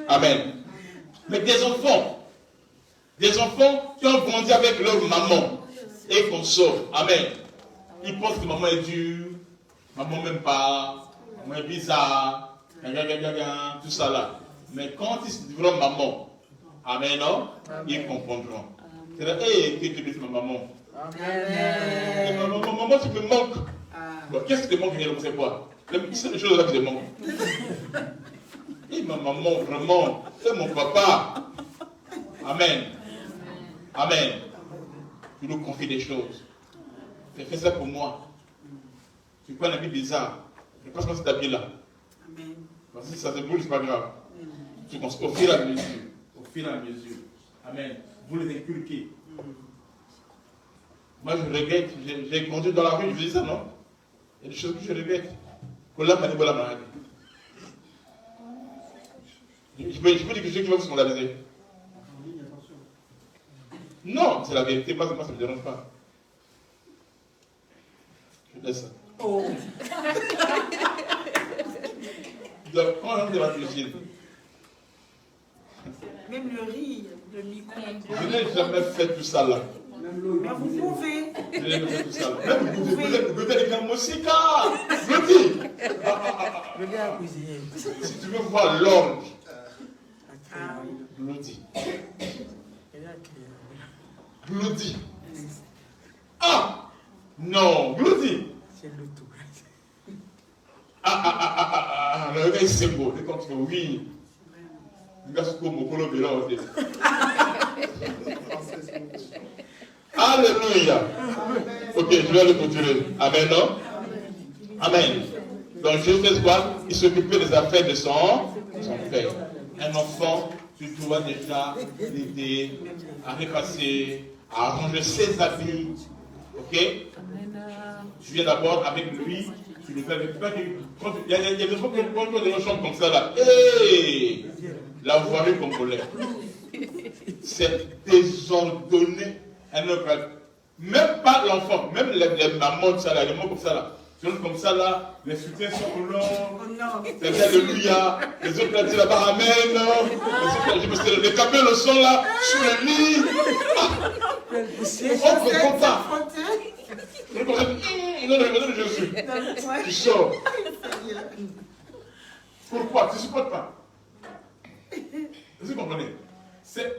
Amen. Mais des enfants qui ont grandi avec leur maman et qu'on sort. Amen. Ils pensent que maman est dure, maman m'aime pas, maman est bizarre, tout ça là. Mais quand ils se diront maman, amen, non? Ils comprendront. C'est là, hé, que tu dis ma maman? Amen. Maman, tu me manques. Bon, qu'est-ce qui te manque? C'est quoi? C'est les choses là qui te manquent. Et ma maman, vraiment, et mon papa. Amen. Amen. Tu nous confies des choses. Fais ça pour moi. Tu prends un habit bizarre. Je pense que c'est habillé là. Amen. Parce que ça se boule, c'est pas grave. Tu penses au fur et à mesure. Au fur et à mesure. Amen. Vous les inculquez. Moi, je regrette. J'ai grandi dans la rue, je dis ça, non? Il y a des choses que je regrette. Qu'on l'a manipulé la maladie. Je peux dire que ceux qui vont se scandaliser. Non, c'est la vérité. Moi, ça ne me dérange pas. Je laisse ça. Oh. Donc, quand on est dans la cuisine, Même le riz, le micro-ondes. Je n'ai jamais fait tout ça là. Mais vous pouvez. Je n'ai jamais fait tout ça là. Même vous goûtez les grands moussika. Je dis. Le gars a cuisiné. Si tu veux voir l'orge, bloody. Bloody. Ah! Non, bloody. C'est le tout. Le gars c'est beau. Le quand tu dis oui. Le gars c'est comme au polo béla. Alléluia. Ok, je vais le continuer. Amen, non? Amen. Donc Jésus fait quoi? Il s'occupait des affaires de son père. Un enfant, tu dois déjà l'aider à repasser, à arranger ses habits. Ok? Tu viens d'abord avec lui, tu le fais avec toi. Il y a des gens qui chantent comme ça là. Hey! La voirie congolaise. C'est désordonné. Même pas l'enfant, même les mamans, ça là, les mots comme ça là. Comme ça là, les soutiens sont longs. C'est alléluia. Les autres là disent là-bas amen. Les camélos sont là, sur le lit. On ne comprend pas. Non, de Jésus. Tu sors. Pourquoi? Tu ne supportes pas. Vous comprenez?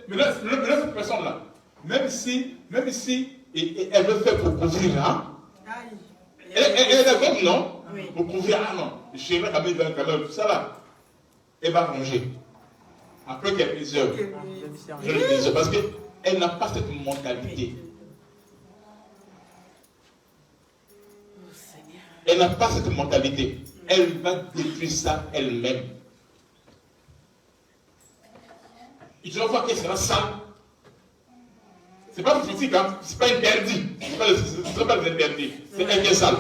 Mais là, cette personne-là, même si elle veut faire pour couvrir, hein? Elle est d'accord, non? Oui. Pour couvrir, non. Je sais pas, tout ça là. Elle va ranger. Après quelques heures. Je le dis parce qu'elle n'a pas cette mentalité. Elle n'a pas cette mentalité. Elle va détruire ça elle-même. Et tu vas voir qu'elle sera sale. C'est pas critique, hein? C'est pas interdit. Ce n'est pas interdit. C'est elle qui est sale.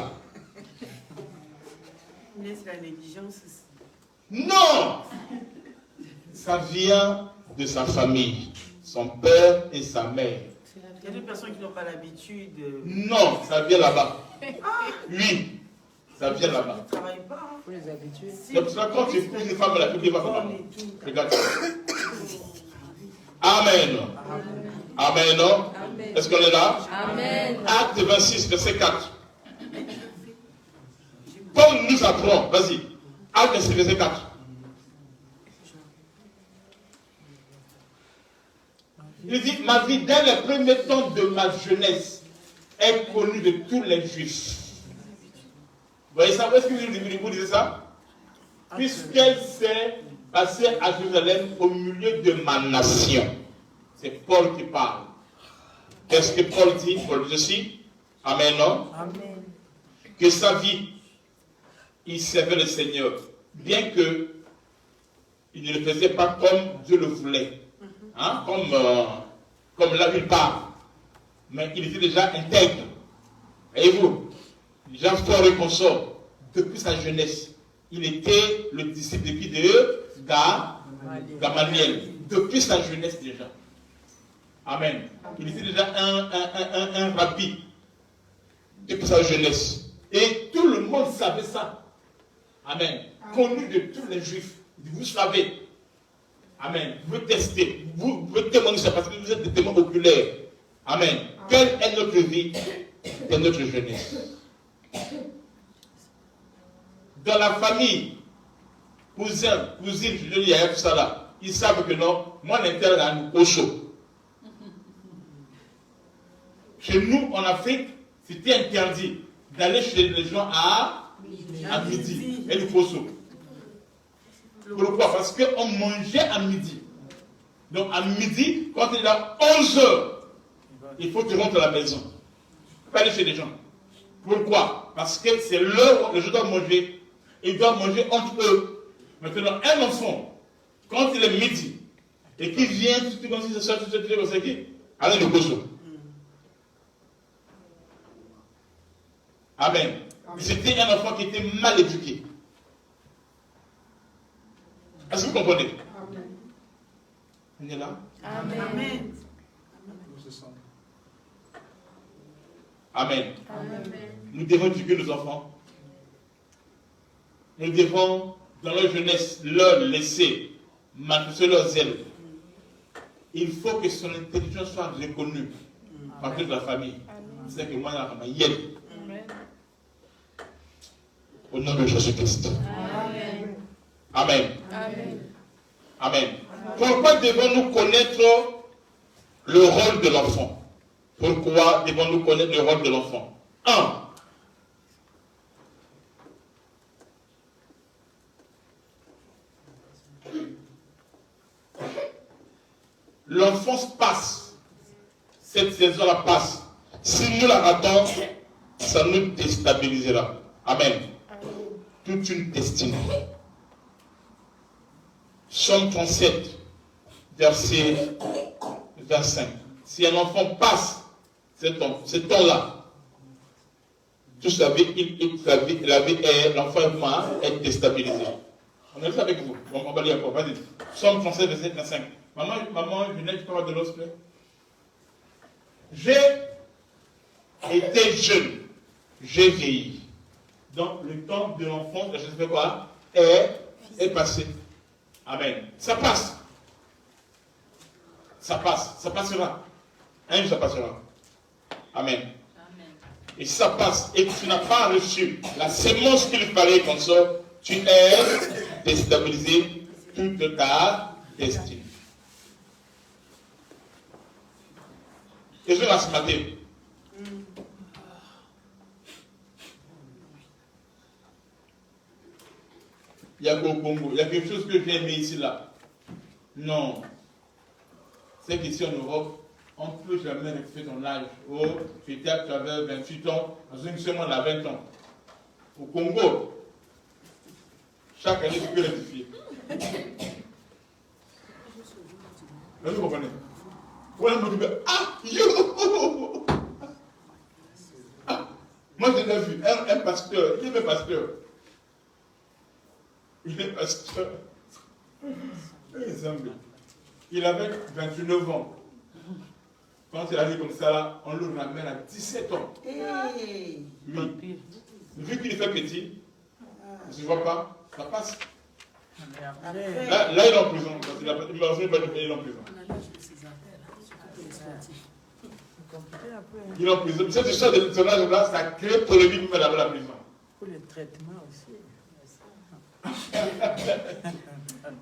Laisse la négligence aussi. Non! Ça vient de sa famille, son père et sa mère. Il y a des personnes qui n'ont pas l'habitude. Non, ça vient là-bas. Oui, ça vient là-bas. Ils ne travaillent pas. Il faut les habituer. Donc, quand tu écoutes une femme, la publique va comment? Regarde. Amen. Amen, non? Est-ce qu'on est là? Amen. Acte 26, verset 4. Comme nous apprenons, vas-y. Acte 26, verset 4. Il dit, ma vie dès les premiers temps de ma jeunesse est connue de tous les Juifs. Vous voyez ça? Où est-ce que vous disiez ça? Puisqu'elle s'est passée à Jérusalem au milieu de ma nation. C'est Paul qui parle. Qu'est-ce que Paul dit? Paul dit aussi, amen, non? Amen. Que sa vie, il servait le Seigneur, bien que il ne le faisait pas comme Dieu le voulait, hein? Comme là il parle, mais il était déjà intègre. Voyez-vous, déjà fort et consort, depuis sa jeunesse, il était le disciple de Gamaliel, depuis sa jeunesse déjà. Amen. Il était déjà un rabbi depuis sa jeunesse. Et tout le monde savait ça. Amen. Connu de tous les Juifs. Vous savez. Amen. Vous testez. Vous témoignez ça parce que vous êtes des témoins oculaires. Amen. Quelle est notre vie? Quelle est notre jeunesse? Dans la famille, cousins, cousines, je dis, il y a tout ça là. Ils savent que non, moi l'intérêt à nous au chaud. Chez nous, en Afrique, c'était interdit d'aller chez les gens à midi et du poisson. Pourquoi? Parce qu'on mangeait à midi. Donc à midi, quand il est à 11 heures, il faut que tu rentres à la maison. Il ne faut pas aller chez les gens. Pourquoi? Parce que c'est l'heure où les gens doivent manger. Ils doivent manger entre eux. Maintenant, un enfant, quand il est midi, et qu'il vient, tout comme si c'est ça, tout comme qui? Allez le poisson. Amen. C'était un enfant qui était mal éduqué. Est-ce que vous comprenez? Amen. On est là? Amen. Amen. Amen. Nous devons éduquer nos enfants. Nous devons, dans leur jeunesse, leur laisser manifester leurs ailes. il faut que son intelligence soit reconnue par toute la famille. C'est que moi, je suis au nom de Jésus-Christ. Amen. Amen. Amen. Amen. Pourquoi devons-nous connaître le rôle de l'enfant? Pourquoi devons-nous connaître le rôle de l'enfant? 1. L'enfance passe. Cette saison-là passe. Si nous la ratons, ça nous déstabilisera. Amen. Toute une destinée. Psaume 37, verset 25. Si un enfant passe ce temps-là, tout sa vie, l'enfant est déstabilisé. On est là avec vous. On va lire encore. Vas-y. Psaume 37, verset 25. Maman, je n'ai pas de l'os. J'ai été jeune. J'ai vieilli. Donc, le temps de l'enfance, je ne sais pas quoi, est passé. Amen. Ça passe. Ça passe. Ça passera. Un jour, ça passera. Amen. Amen. Et ça passe. Et tu n'as pas reçu la sémence qu'il fallait qu'on sorte. Tu es déstabilisé toute ta destinée. Et je vais ce matin. Il y a au Congo. Il y a quelque chose que j'ai aimé ici, là. Non. C'est qu'ici en Europe, on ne peut jamais rectifier ton âge. Oh, tu avais 28 ans, dans une semaine, on a 20 ans. Au Congo, chaque année, tu peux rectifier. Vous comprenez? Moi, je l'ai vu, un pasteur, il est pasteur. Il est pasteur. Il avait 29 ans. Quand il a dit comme ça, là, on le ramène à 17 ans. Oui. Vu qu'il fait petit, je ne vois pas, ça passe. Là, il est en prison. Il est en prison. Il est en prison. Cette histoire de tournage-là, ça crée polémique même dans la prison. Pour le traitement aussi.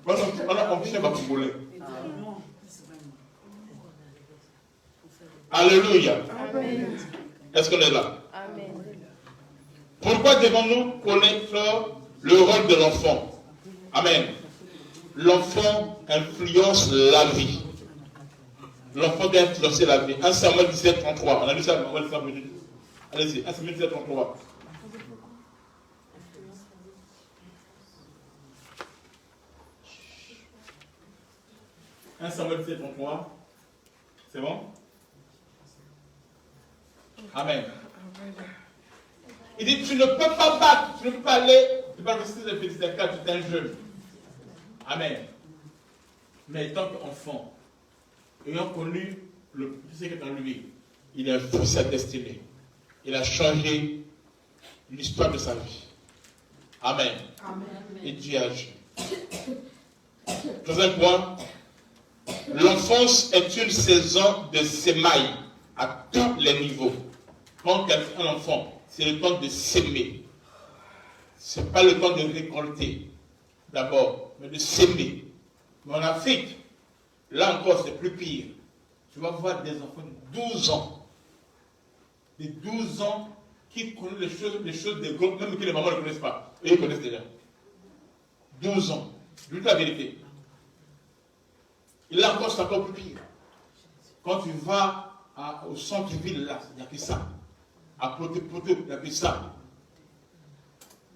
On a empêché ma congolais. Alléluia. Amen. Est-ce qu'on est là? Amen. Pourquoi devons-nous connaître le rôle de l'enfant? Amen. L'enfant influence la vie. L'enfant doit influencer la vie. 1 Samuel 17, 33. On a lu ça, on va le faire venir. Allez-y, 1 Samuel 17, 33. « 1 Samuel 17, 33. C'est bon? Amen. Il dit, tu ne peux pas battre, tu ne peux pas aller, tu ne peux pas rester de Philistins car tu es un jeune. Amen. Mais étant qu'enfant, ayant connu le ce qui est en lui, il a vu sa destinée. Il a changé l'histoire de sa vie. Amen. Amen. Et Dieu a agi. Troisième point, l'enfance est une saison de sémaille à tous les niveaux. Quand un enfant, c'est le temps de s'aimer. Ce n'est pas le temps de récolter d'abord, mais de s'aimer. Mais en Afrique, là encore, c'est plus pire. Tu vas voir des enfants de 12 ans. De 12 ans qui connaissent les choses des grands, même que les mamans ne connaissent pas. Et ils connaissent déjà. 12 ans. Je dis la vérité. Et là encore, c'est encore plus pire. Quand tu vas au centre-ville, là, il n'y a que ça. À Poté-Poté, il n'y a que ça.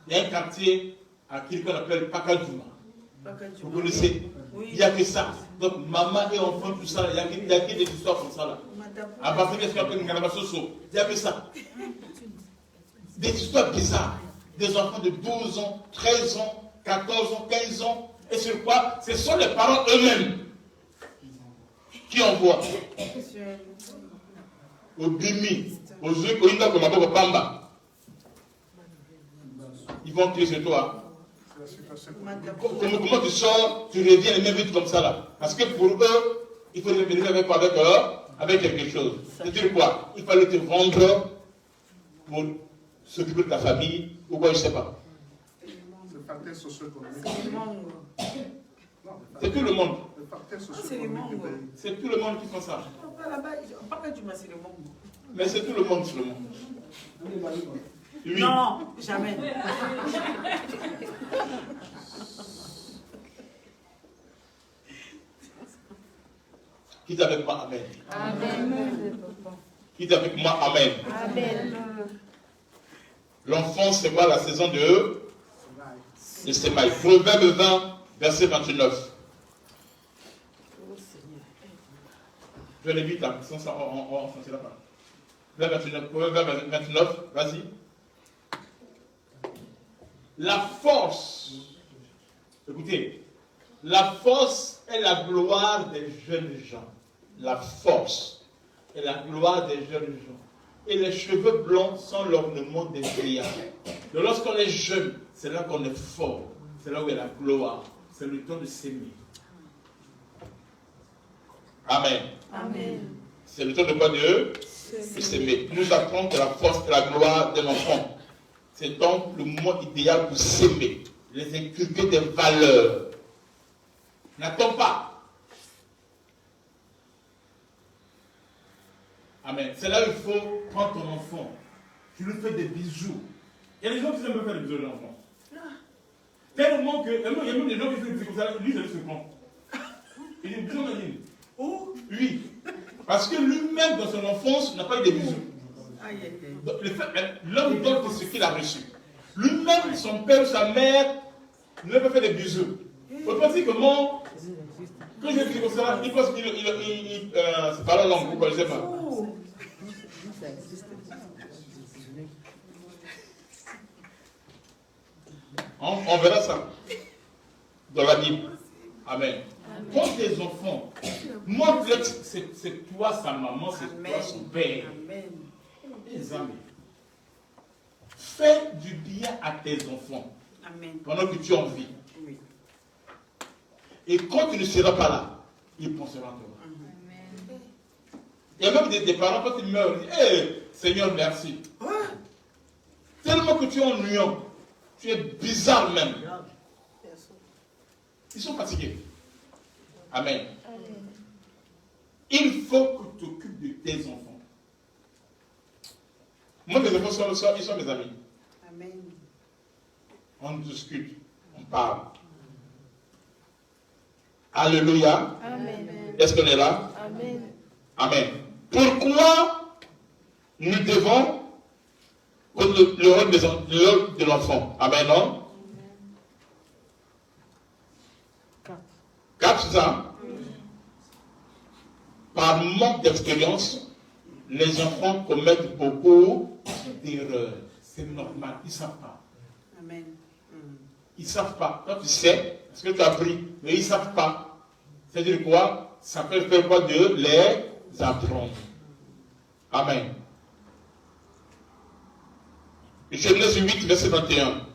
Il y a un quartier à qui on appelle Pakadjouma. Vous connaissez? Oui. Il n'y a que ça. Donc, maman et enfant, tout ça, il y a que des histoires comme ça. Là. À partir de ce qu'on appelle Nganabasoso, il n'y a que ça. Des histoires bizarres. Des enfants de 12 ans, 13 ans, 14 ans, 15 ans. Et sur quoi? Ce sont les parents eux-mêmes qui envoient. Au Bimi, aux yeux, au Inda, comme à Pamba. Ils vont tuer sur toi. Comment tu sors, tu reviens les mêmes vite comme ça là. Parce que pour eux, il faut venir avec quelque chose. C'est-à-dire quoi? Il fallait te vendre pour s'occuper de ta famille, ou quoi, je ne sais pas. Le facteur socio-économique. C'est tout le monde. Le facteur c'est les socio-économique du membres. pays. C'est tout le monde qui fait ça. Là-bas, pas que tu m'as c'est le monde. Mais c'est tout le monde sur le monde. Oui. Non, jamais. Qui est avec moi? Amen. Amen. Qui est avec moi? Amen. Amen. L'enfance, c'est quoi la saison de semailles? Proverbe 20, verset 29. Je l'ai vite là, sans ça, on s'en tire pas. Proverbe 29, vas-y. La force, écoutez, la force est la gloire des jeunes gens. La force est la gloire des jeunes gens. Et les cheveux blancs sont l'ornement des vieillards. Donc lorsqu'on est jeune, c'est là qu'on est fort. C'est là où il y a la gloire. C'est le temps de s'aimer. Amen. Amen. C'est le temps de quoi de s'aimer. Nous apprendre que la force et la gloire de l'enfant. C'est donc le moment idéal pour s'aimer. Les inculquer des valeurs. N'attends pas. Amen. C'est là où il faut prendre ton enfant. Tu lui fais des bisous. Il y a des gens qui aiment faire des bisous à l'enfant. Tellement que, il y a même des gens qui font des bisous comme ça, lui, il se prend. Il dit, bisous, Nadine. Où? Oui. Parce que lui-même, dans son enfance, n'a pas eu des bisous. Aïe, aïe, aïe. Donc, l'homme donne ce qu'il a reçu. Lui-même, son père ou sa mère ne peut faire des bisous. Autrement dit, comment, quand je dis comme ça, il pense qu'il c'est pas la langue, je ne sais pas. On verra ça dans la Bible. Amen. Quand tes enfants, montre-leur que c'est toi sa maman, c'est toi son père. Amen. Les amis, fais du bien à tes enfants Amen. pendant que tu en vis. Oui. Et quand tu ne seras pas là, ils penseront à toi. Amen. Il y a même des parents, quand ils meurent, ils disent, hey, Seigneur, merci. Tellement que tu es ennuyant, tu es bizarre même. Ils sont fatigués. Amen. Il faut que tu t'occupes de tes enfants. Moi, mes enfants ils sont mes amis. Amen. On discute, on parle. Alléluia. Amen. Est-ce qu'on est là? Amen. Amen. Pourquoi nous devons le rôle de l'enfant? Amen, non? 4, c'est ça? Par manque d'expérience, les enfants commettent beaucoup d'erreurs. C'est normal, ils ne savent pas. Amen. Ils ne savent pas. Toi, tu sais, parce que tu as appris, mais ils ne savent pas. C'est-à-dire quoi? Ça peut faire quoi de les apprendre. Amen. Genèse 8, verset 21.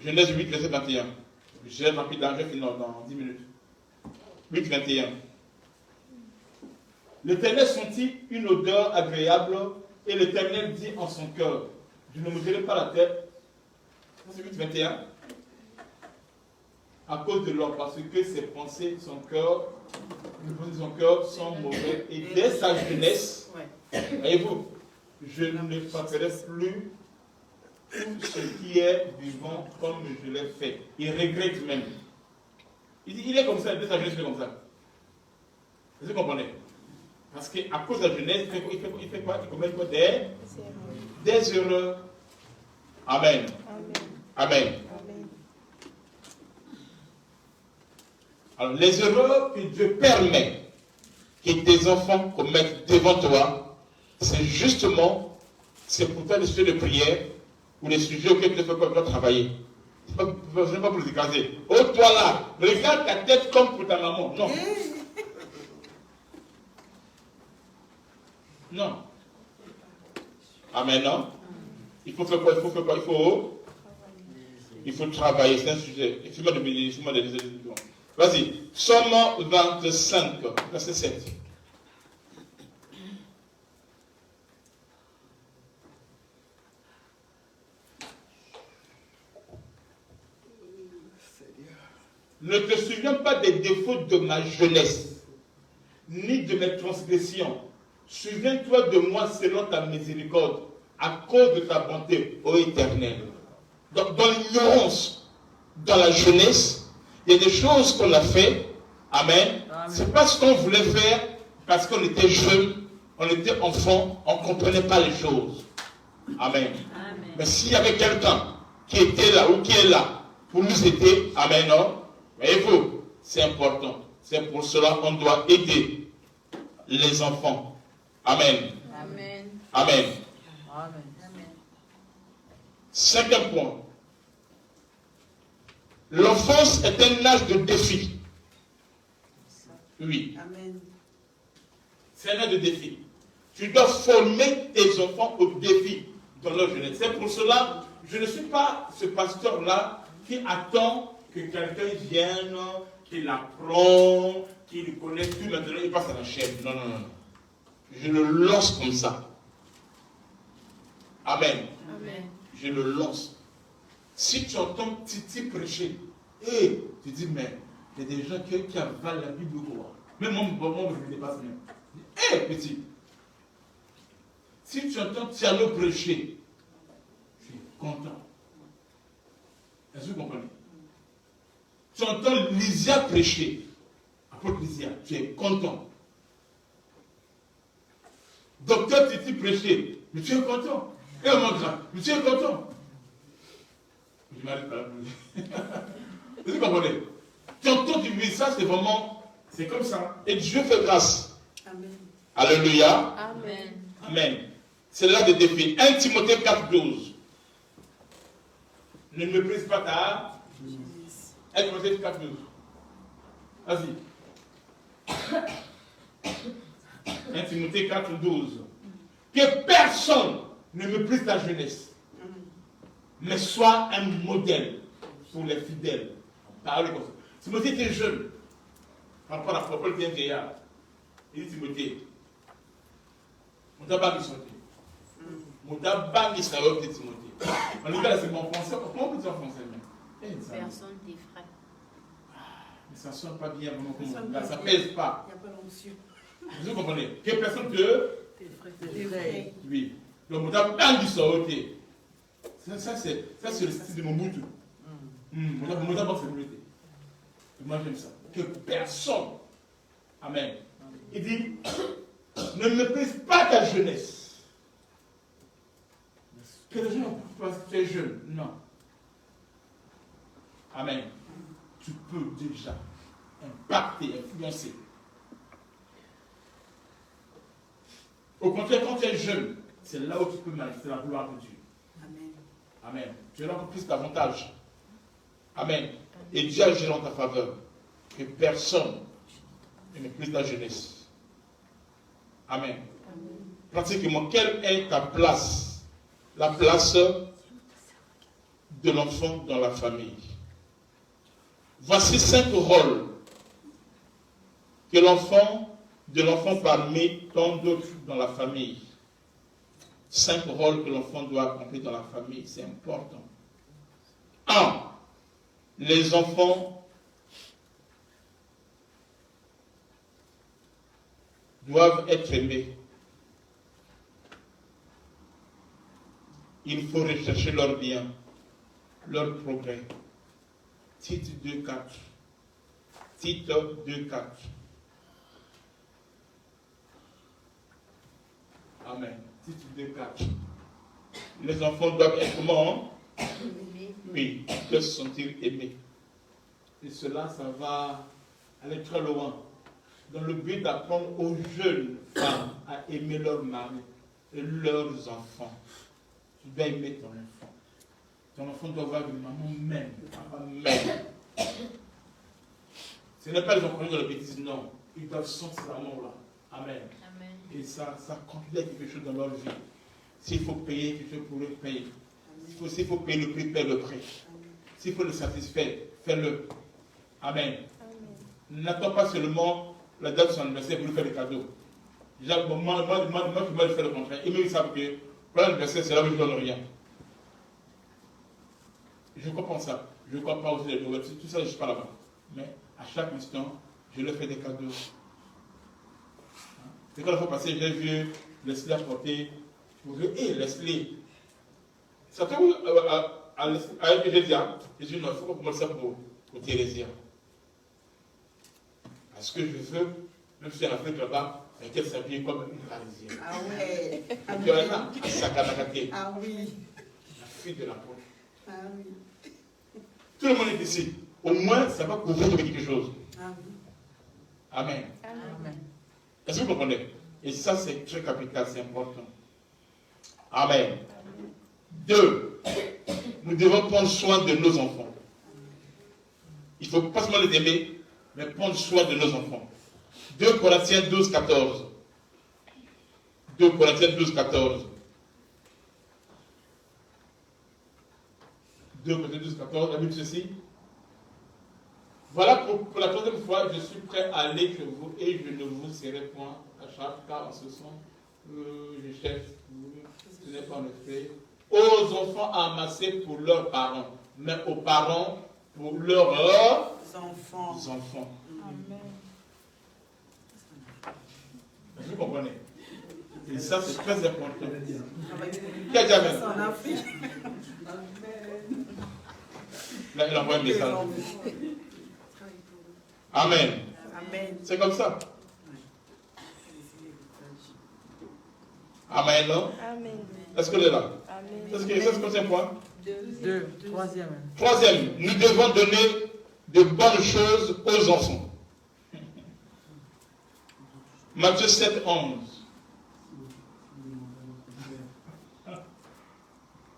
Genèse 8, verset 21. Je vais rapidement, je vais finir dans 10 minutes. 8, 21. L'Éternel sentit une odeur agréable et l'Éternel dit en son cœur, je ne me dirai pas la tête. C'est 8, 21. À cause de l'homme, parce que ses pensées, son cœur, les pensées de son cœur sont mauvaises. Et dès sa jeunesse, voyez-vous, je ne frapperai plus tout ce qui est vivant comme je l'ai fait. Il regrette même. Il dit, il est comme ça, dès sa jeunesse, il est comme ça. Vous comprenez? Parce qu'à cause de la jeunesse, il fait quoi? Il commet quoi? Des erreurs. Amen. Amen. Alors, les erreurs que Dieu permet que tes enfants commettent devant toi, c'est justement, c'est pour toi les sujets de prière ou les sujets auxquels tu dois travailler. Ce n'est pas pour les écraser. Oh, toi là, regarde ta tête comme pour ta maman. Non. Non. Amen, non? Il faut faire quoi? Il faut travailler. C'est un sujet. Excuse-moi de Vas-y. Psaume 25, verset 7. Ne te souviens pas des défauts de ma jeunesse, ni de mes transgressions. Souviens-toi de moi selon ta miséricorde, à cause de ta bonté, ô Éternel. Donc, dans l'ignorance, dans la jeunesse, il y a des choses qu'on a fait. Amen. C'est pas ce qu'on voulait faire parce qu'on était jeune, on était enfant, on ne comprenait pas les choses. Amen. Amen. Mais s'il y avait quelqu'un qui était là ou qui est là pour nous aider, amen, non? Voyez-vous, c'est important. C'est pour cela qu'on doit aider les enfants. Amen. Amen. Amen. Amen. Amen. Cinquième point. L'enfance est un âge de défi. Oui. Amen. C'est un âge de défi. Tu dois former tes enfants au défi dans leur jeunesse. C'est pour cela, je ne suis pas ce pasteur-là qui attend que quelqu'un vienne, qu'il apprend, qu'il connaît tout, maintenant il passe à la chaîne. Non, non, non. Je le lance comme ça. Amen. Amen. Je le lance. Si tu entends Titi prêcher, tu dis, mais il y a des gens qui avalent la Bible ou quoi. Même moi, je me dépasse même. Petit. Si tu entends Tiano prêcher, je suis content. Est-ce que vous comprenez? Tu entends Lysia prêcher, apôtre Lysia, tu es content. Docteur Titi prêcher, mais tu es content. Et mon grand, mais tu es content. Je m'arrête pas. Vous comprenez? Tu entends du message, c'est vraiment, c'est comme ça. Et Dieu fait grâce. Amen. Alléluia. Amen. Amen. C'est là des défis. 1 Timothée 4,12. Ne méprise pas ta. 1 Timothée 4,12. Vas-y. 1 Timothée 4,12. Que personne ne méprise ta jeunesse, mais sois un modèle pour les fidèles. Parlez comme ça. Timothée était jeune. Par rapport à Paul qui est vieillard. Il dit Timothée. Mon tabac qui sortait. Mon tabac qui sortait de Timothée. En tout cas, c'est mon français. Comment on peut dire en français même? Personne t'effraie. Mais ça ne sonne pas bien. Ça ne pèse pas. Il n'y a pas l'onction. Vous comprenez? Que personne te. Oui. Donc, mon tabac qui sortait. Ça, c'est le style de mon Mobutu. Mon tabac, c'est le moi, j'aime ça. Que personne. Amen. Il dit, ne méprise pas ta jeunesse. Que les gens pensent que tu es jeune. Non. Amen. Tu peux déjà impacter, influencer. Au contraire, quand tu es jeune, c'est là où tu peux manifester la gloire de Dieu. Amen. Amen. Tu auras encore plus d'avantages. Amen. Et Dieu agira en ta faveur. Que personne ne méprise ta jeunesse. Amen. Pratiquement, quelle est ta place? La place de l'enfant dans la famille. Voici 5 rôles que de l'enfant parmi tant d'autres dans la famille. 5 rôles que l'enfant doit accomplir dans la famille, c'est important. 1. Les enfants doivent être aimés. Il faut rechercher leur bien, leur progrès. Tite 2,4. Tite 2,4. Amen. Tite 2,4. Les enfants doivent être comment? Oui, ils doivent se sentir aimés. Et cela, ça va aller très loin. Dans le but d'apprendre aux jeunes femmes à aimer leur mari et leurs enfants. Tu dois aimer ton enfant. Ton enfant doit avoir une maman même, papa même. Ce n'est pas les enfants dans la bêtise, non. Ils doivent sentir l'amour là. Amen. Amen. Et ça complète quelque chose dans leur vie. S'il faut payer quelque chose pour eux, payer. S'il faut payer le prix, paye le prix. S'il faut le satisfaire, fais-le. Amen. n'attends pas seulement la date de son anniversaire pour lui faire des cadeaux. Déjà, bon, moi, je fais le contraire. Et même ils savent que pour l'anniversaire, c'est là où je ne donne rien. Je comprends ça. Je ne crois pas aussi les nouvelles. Tout ça, je ne suis pas là-bas. Mais à chaque instant, je leur fais des cadeaux. C'est quand la fois passée, j'ai vu Leslie apporter. Je me dis, hé, Leslie, ça te vous à elle, j'ai dit, non, il faut qu'on commence ça pour Thérésia. Parce que je veux, même si en Afrique là-bas, qu'elle s'habille comme une Parisienne. Ah ouais. Et puis elle a un Sakanakate. Ah oui. La fille de la porte. Ah oui. Tout le monde est ici. Au moins, ça va couvrir quelque chose. Ah oui. Amen. Amen. Est-ce que vous comprenez? Et ça, c'est très capital, c'est important. Amen. 2. Nous devons prendre soin de nos enfants. Il ne faut pas seulement les aimer, mais prendre soin de nos enfants. 2 Corinthiens 12, 14. 2 Corinthiens 12, 14. 2 Corinthiens 12, 14. La Bible ceci. Voilà pour la troisième fois, je suis prêt à aller chez vous et je ne vous serai point à charge, car en ce sens, je cherche, ce n'est pas en effet, aux enfants à amasser pour leurs parents, mais aux parents pour leurs enfants. Amen. Vous comprenez? Et ça, c'est très important. Qui a dit Amen? Là, il envoie un message. Amen. Amen. C'est comme ça. Amen, non? Amen. Est-ce qu'on est là? Amen. Est-ce que c'est ce point? 2. Troisième. Troisième, nous devons donner de bonnes choses aux enfants. Matthieu 7, 11.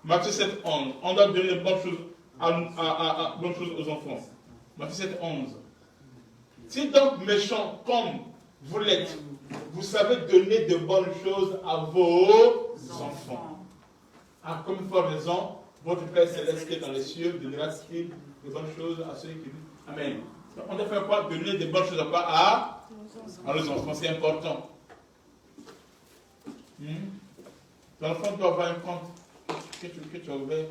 Matthieu 7, 11. On doit donner de bonnes choses, bonnes choses aux enfants. Matthieu 7, 11. Si donc méchants comme vous l'êtes, vous savez donner de bonnes choses à vos enfants. Ah, comme il faut raison, votre Père Céleste qui est dans les cieux donnera-t-il de bonnes choses à ceux qui vivent. Amen. On doit faire quoi? Donner de bonnes choses à quoi? À nos enfants. C'est important. L'enfant doit avoir un compte que tu as ouvert.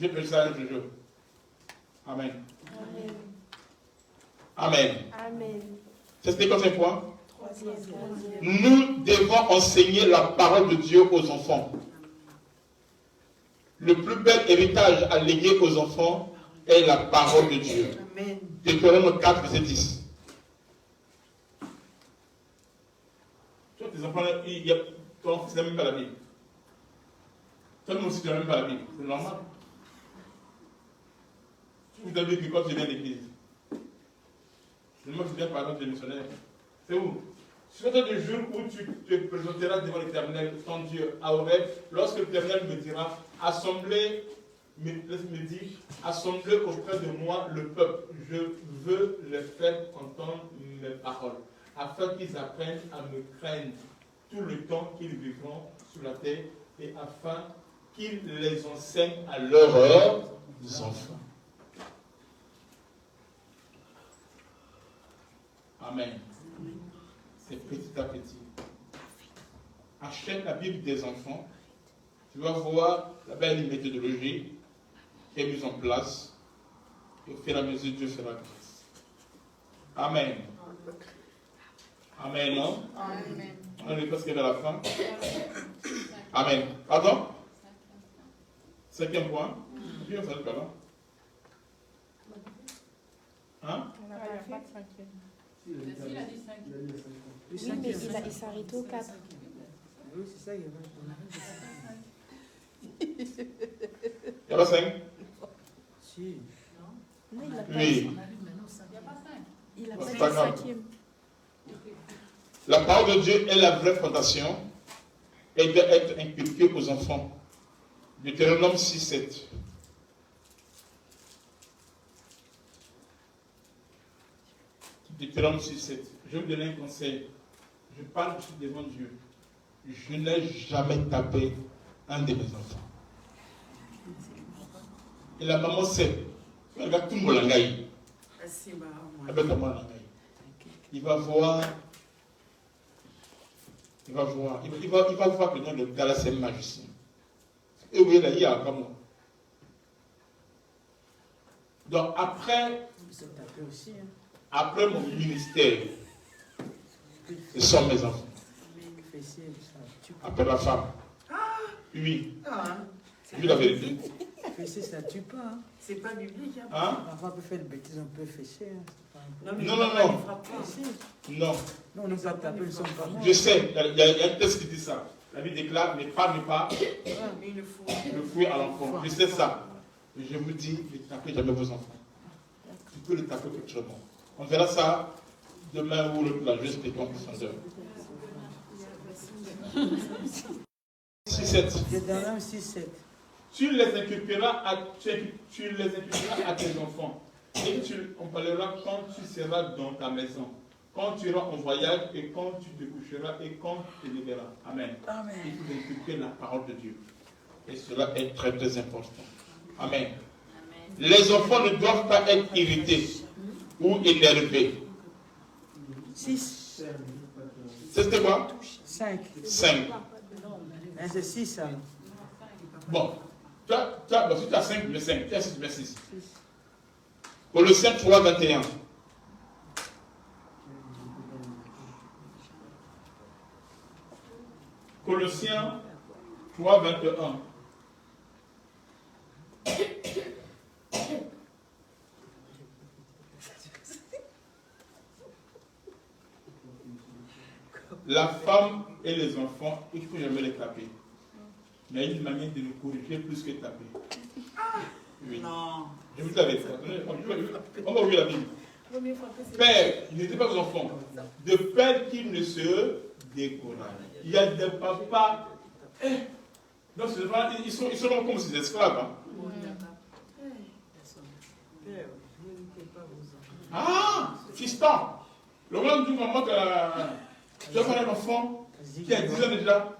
Je peux ça un jour. Amen. Amen. Amen. Amen. C'était quoi ce point? Troisième. Nous devons enseigner la parole de Dieu aux enfants. Le plus bel héritage à léguer aux enfants est la parole de Dieu. Amen. Deutéronome 4, verset 10. Toi, tes enfants, ton enfant, tu n'as même pas la Bible. Toi, nous aussi, tu n'as même pas la Bible. C'est normal. Vous avez vu que quand tu viens à l'église, moi, je viens par exemple des missionnaires. C'est où? C'est le jour où tu te présenteras devant l'Éternel, ton Dieu, à Horeb, lorsque l'Éternel me dira, assemblez, me dit, assemblez auprès de moi le peuple. Je veux les faire entendre mes paroles, afin qu'ils apprennent à me craindre tout le temps qu'ils vivront sur la terre, et afin qu'ils les enseignent à leurs enfants. Amen. C'est petit à petit. Achète la Bible des enfants. Tu vas voir là-bas une méthodologie qui est mise en place. Et au fur et à mesure, Dieu fera grâce. Amen. Amen, non? Amen. On est presque vers la fin. Amen. Pardon? 5e point. Puis on s'arrête par là. Hein? On n'a pas fait de cinquième. Il a dit 5. Le Oui, mais cinquième. il s'est arrêté au 4. Oui, c'est ça, il y a Il n'y a pas 5? Si. Non, il n'a pas Oui. Il n'a C'est pas pas dit grave. cinquième. La parole de Dieu est la vraie fondation et doit être inculquée aux enfants. Deutéronome 6, 7. Deutéronome 6, 7. Je vais vous donner un conseil. Je parle ici devant Dieu. Je n'ai jamais tapé un de mes enfants. Et la maman sait. Elle regarde tout le monde. Appelle-moi la main. Il va voir que non, le gars là c'est un magicien. Et oui, là, il y a comme moi. Donc après mon ministère, ce sont mes enfants. Après ma femme. Oui. Vu la vérité. Fessé, ça tue pas. Hein. C'est pas biblique. Hein? Parfois, on peut faire des bêtises, on peut fesser. Hein. Non. Non, on ne peut pas taper, ils sont pas morts. Je sais, il y a un texte qui dit ça. La Bible déclare, ne pas le fouet à l'enfant. Je sais ça. Et je me dis, ne tapez jamais vos enfants. Tu peux le taper autrement. On verra ça demain ou l'autre jour, je vais expliquer en profondeur. 6-7. C'est dans l'âme 6-7. Tu les inculqueras à tes enfants. Et on parlera quand tu seras dans ta maison, quand tu iras en voyage et quand tu te coucheras et quand tu te lèveras. Amen. Amen. Il faut inculquer la parole de Dieu. Et cela est très très important. Amen. Les enfants ne doivent pas être irrités ou énervés. 6. C'était quoi? 5. 5. C'est 6 alors. Bon. Si tu as 5, mais 5. Tu as 6, mais 6. Colossiens 3, 21. Colossiens 3, 21. La femme et les enfants, il faut jamais les taper. Mais il y a une manière de nous corriger plus que taper. Oui. Non. Je vous l'avais dit. On va ouvrir la Bible. Père, n'écoutez pas vos enfants. De peur qu'ils ne se découragent. Il y a des papas. Non, ils sont comme ces esclaves. Hein. Ah, fiston. Le moment où maman tu vas faire un enfant qui a 10 ans déjà,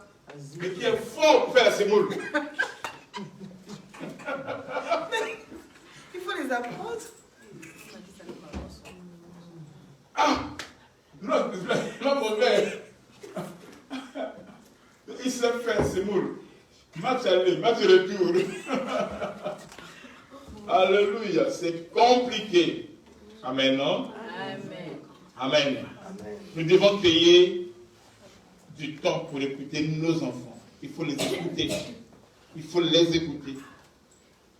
mais qui est fort pour faire la sémoule. Il faut les apprendre. Ah! Non, mon père. Il sait faire la sémoule. Match aller, match retour. Alléluia, c'est compliqué. Amen, non? Amen. Nous devons créer du temps pour écouter nos enfants. Il faut les écouter. Il faut les écouter.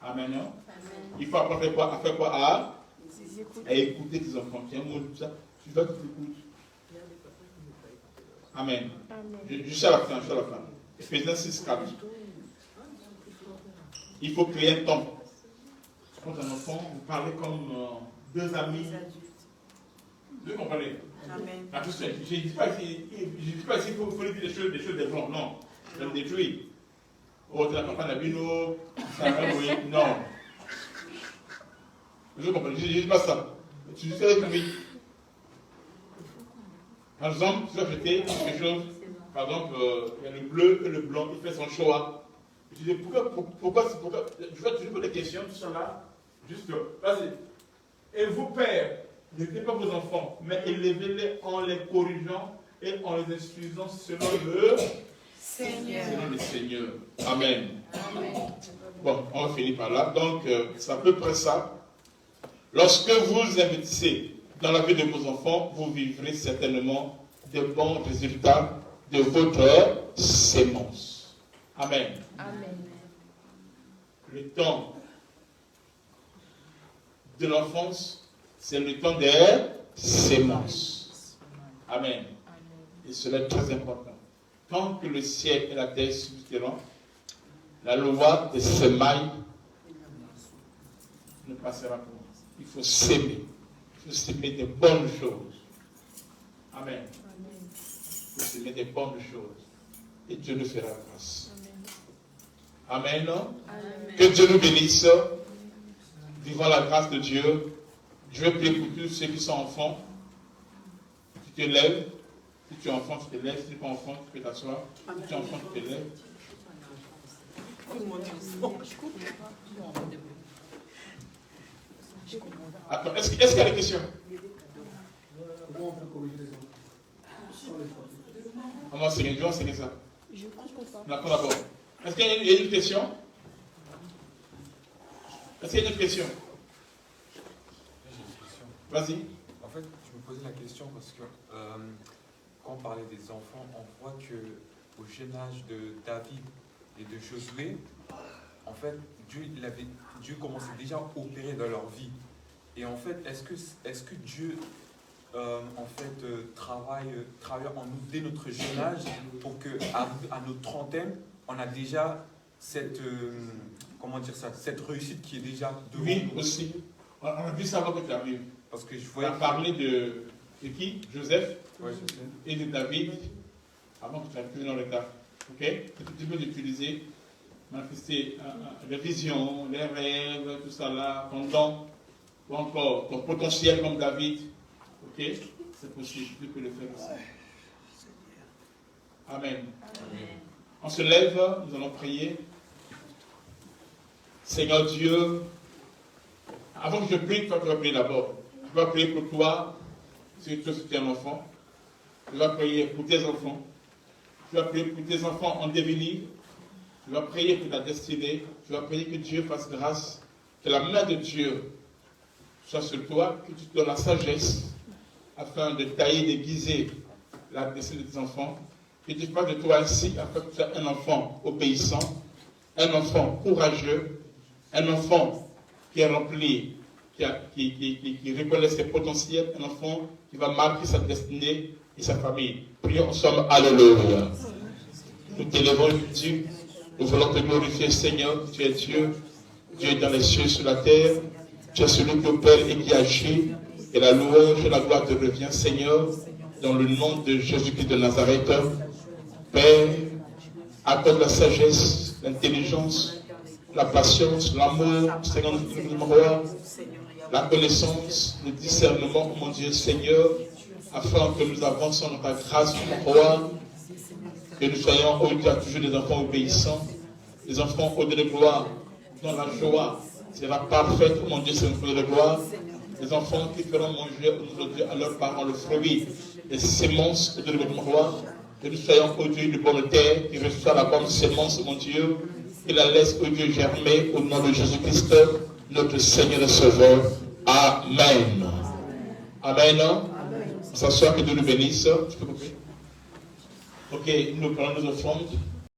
Amen, non? Il faut apprendre à faire quoi? À écouter tes enfants. Tiens, moi, ça, tu vas qu'ils t'écoutent. Amen. Je suis à la fin, Ephésiens 6, 4. Il faut créer un temps. Quand un enfant, vous parlez comme deux amis. Vous comprenez? Amen. Je ne dis pas qu'il faut lui dire des choses des blancs. Non. Je le détruis. Oh, tu n'as pas la bino. Non. Vous comprenez? Je ne dis pas ça. Tu dis avec lui. Par exemple, tu vas jeter quelque chose. Par exemple, il y a le bleu et le blanc. Il fait son choix. Je dis pourquoi je vais toujours poser des questions, tout ça là. Juste, vas-y. Et vous, pères, n'écoutez pas vos enfants, mais élevez-les en les corrigeant et en les instruisant selon le Seigneur. Selon le Seigneur. Amen. Amen. Bon, on va finir par là. Donc, c'est à peu près ça. Lorsque vous investissez dans la vie de vos enfants, vous vivrez certainement de bons résultats de votre sémence. Amen. Amen. Le temps de l'enfance, c'est le temps des sémences. Amen. Et cela est très important. Tant que le ciel et la terre subsisteront, la loi des semailles ne passera pas. Il faut s'aimer. Il faut s'aimer des bonnes choses. Amen. Il faut s'aimer des bonnes choses. Et Dieu nous fera grâce. Amen. Amen. Que Dieu nous bénisse. Vivons la grâce de Dieu. Je vais prier pour tous ceux qui sont enfants. Tu te lèves. Si tu es enfant, tu te lèves. Si tu n'es pas enfant, tu peux t'asseoir. Si tu es enfant, tu te lèves. Attends, est-ce qu'il y a des questions? Comment on peut corriger les enfants? On va enseigner, je vais enseigner ça. Je comprends pas. D'accord, d'abord. Est-ce qu'il y a une question? Est-ce qu'il y a une question? J'ai une question. Vas-y. En fait, je me posais la question parce que quand on parlait des enfants, on voit que au jeune âge de David et de Josué, en fait, Dieu commençait déjà à opérer dans leur vie. Et en fait, est-ce que Dieu travaille en nous dès notre jeune âge pour qu'à nos trentaines, on a déjà cette réussite qui est déjà devant Oui, nous. aussi. On a vu ça avant que tu arrives. Parce que je On voyais a parlé de qui? Joseph Ouais, je sais. et de David avant que tu arrives dans l'état. Ok? Tu peux l'utiliser, manifester les visions, les rêves, tout ça là, ton don, ou encore ton potentiel comme David. Ok? C'est possible, tu peux le faire aussi. Amen. On se lève, nous allons prier. Seigneur Dieu, avant que je prie, toi tu vas prier d'abord. Je vais prier pour toi, si tu es un enfant. Je vais prier pour tes enfants. Je vais prier pour tes enfants en devenir. Je vais prier pour ta destinée. Je vais prier que Dieu fasse grâce, que la main de Dieu soit sur toi, que tu te donnes la sagesse afin de tailler, d'aiguiser la destinée de tes enfants. Que tu fasses de toi ainsi afin que tu sois un enfant obéissant, un enfant courageux, un enfant qui est rempli, qui reconnaît ses potentiels, un enfant qui va marquer sa destinée et sa famille. Prions ensemble, alléluia. Nous t'élevons, Dieu. Nous voulons te glorifier, Seigneur. Tu es Dieu. Dieu est dans les cieux, sur la terre. Tu es celui qui opère et qui agit. Et la louange et la gloire te revient, Seigneur, dans le nom de Jésus-Christ de Nazareth. Père, accorde la sagesse, l'intelligence, la patience, l'amour, Seigneur, notre roi, la connaissance, le discernement, mon Dieu, Seigneur, afin que nous avancions dans ta grâce, mon roi, que nous soyons, oh Dieu, toujours des enfants obéissants, des enfants au de gloire, dans la joie sera parfaite, mon Dieu, c'est notre de gloire, des enfants qui feront manger aujourd'hui à leurs parents le fruit, les semences de notre roi, que nous soyons, oh Dieu, de bonne terre, qui reçoit la bonne sémence, mon Dieu, et la laisse, oh Dieu, germer au nom de Jésus-Christ, notre Seigneur et Sauveur. Amen. Amen. On s'assoit, que Dieu nous bénisse. Tu peux couper? Ok, nous prenons nos offrandes.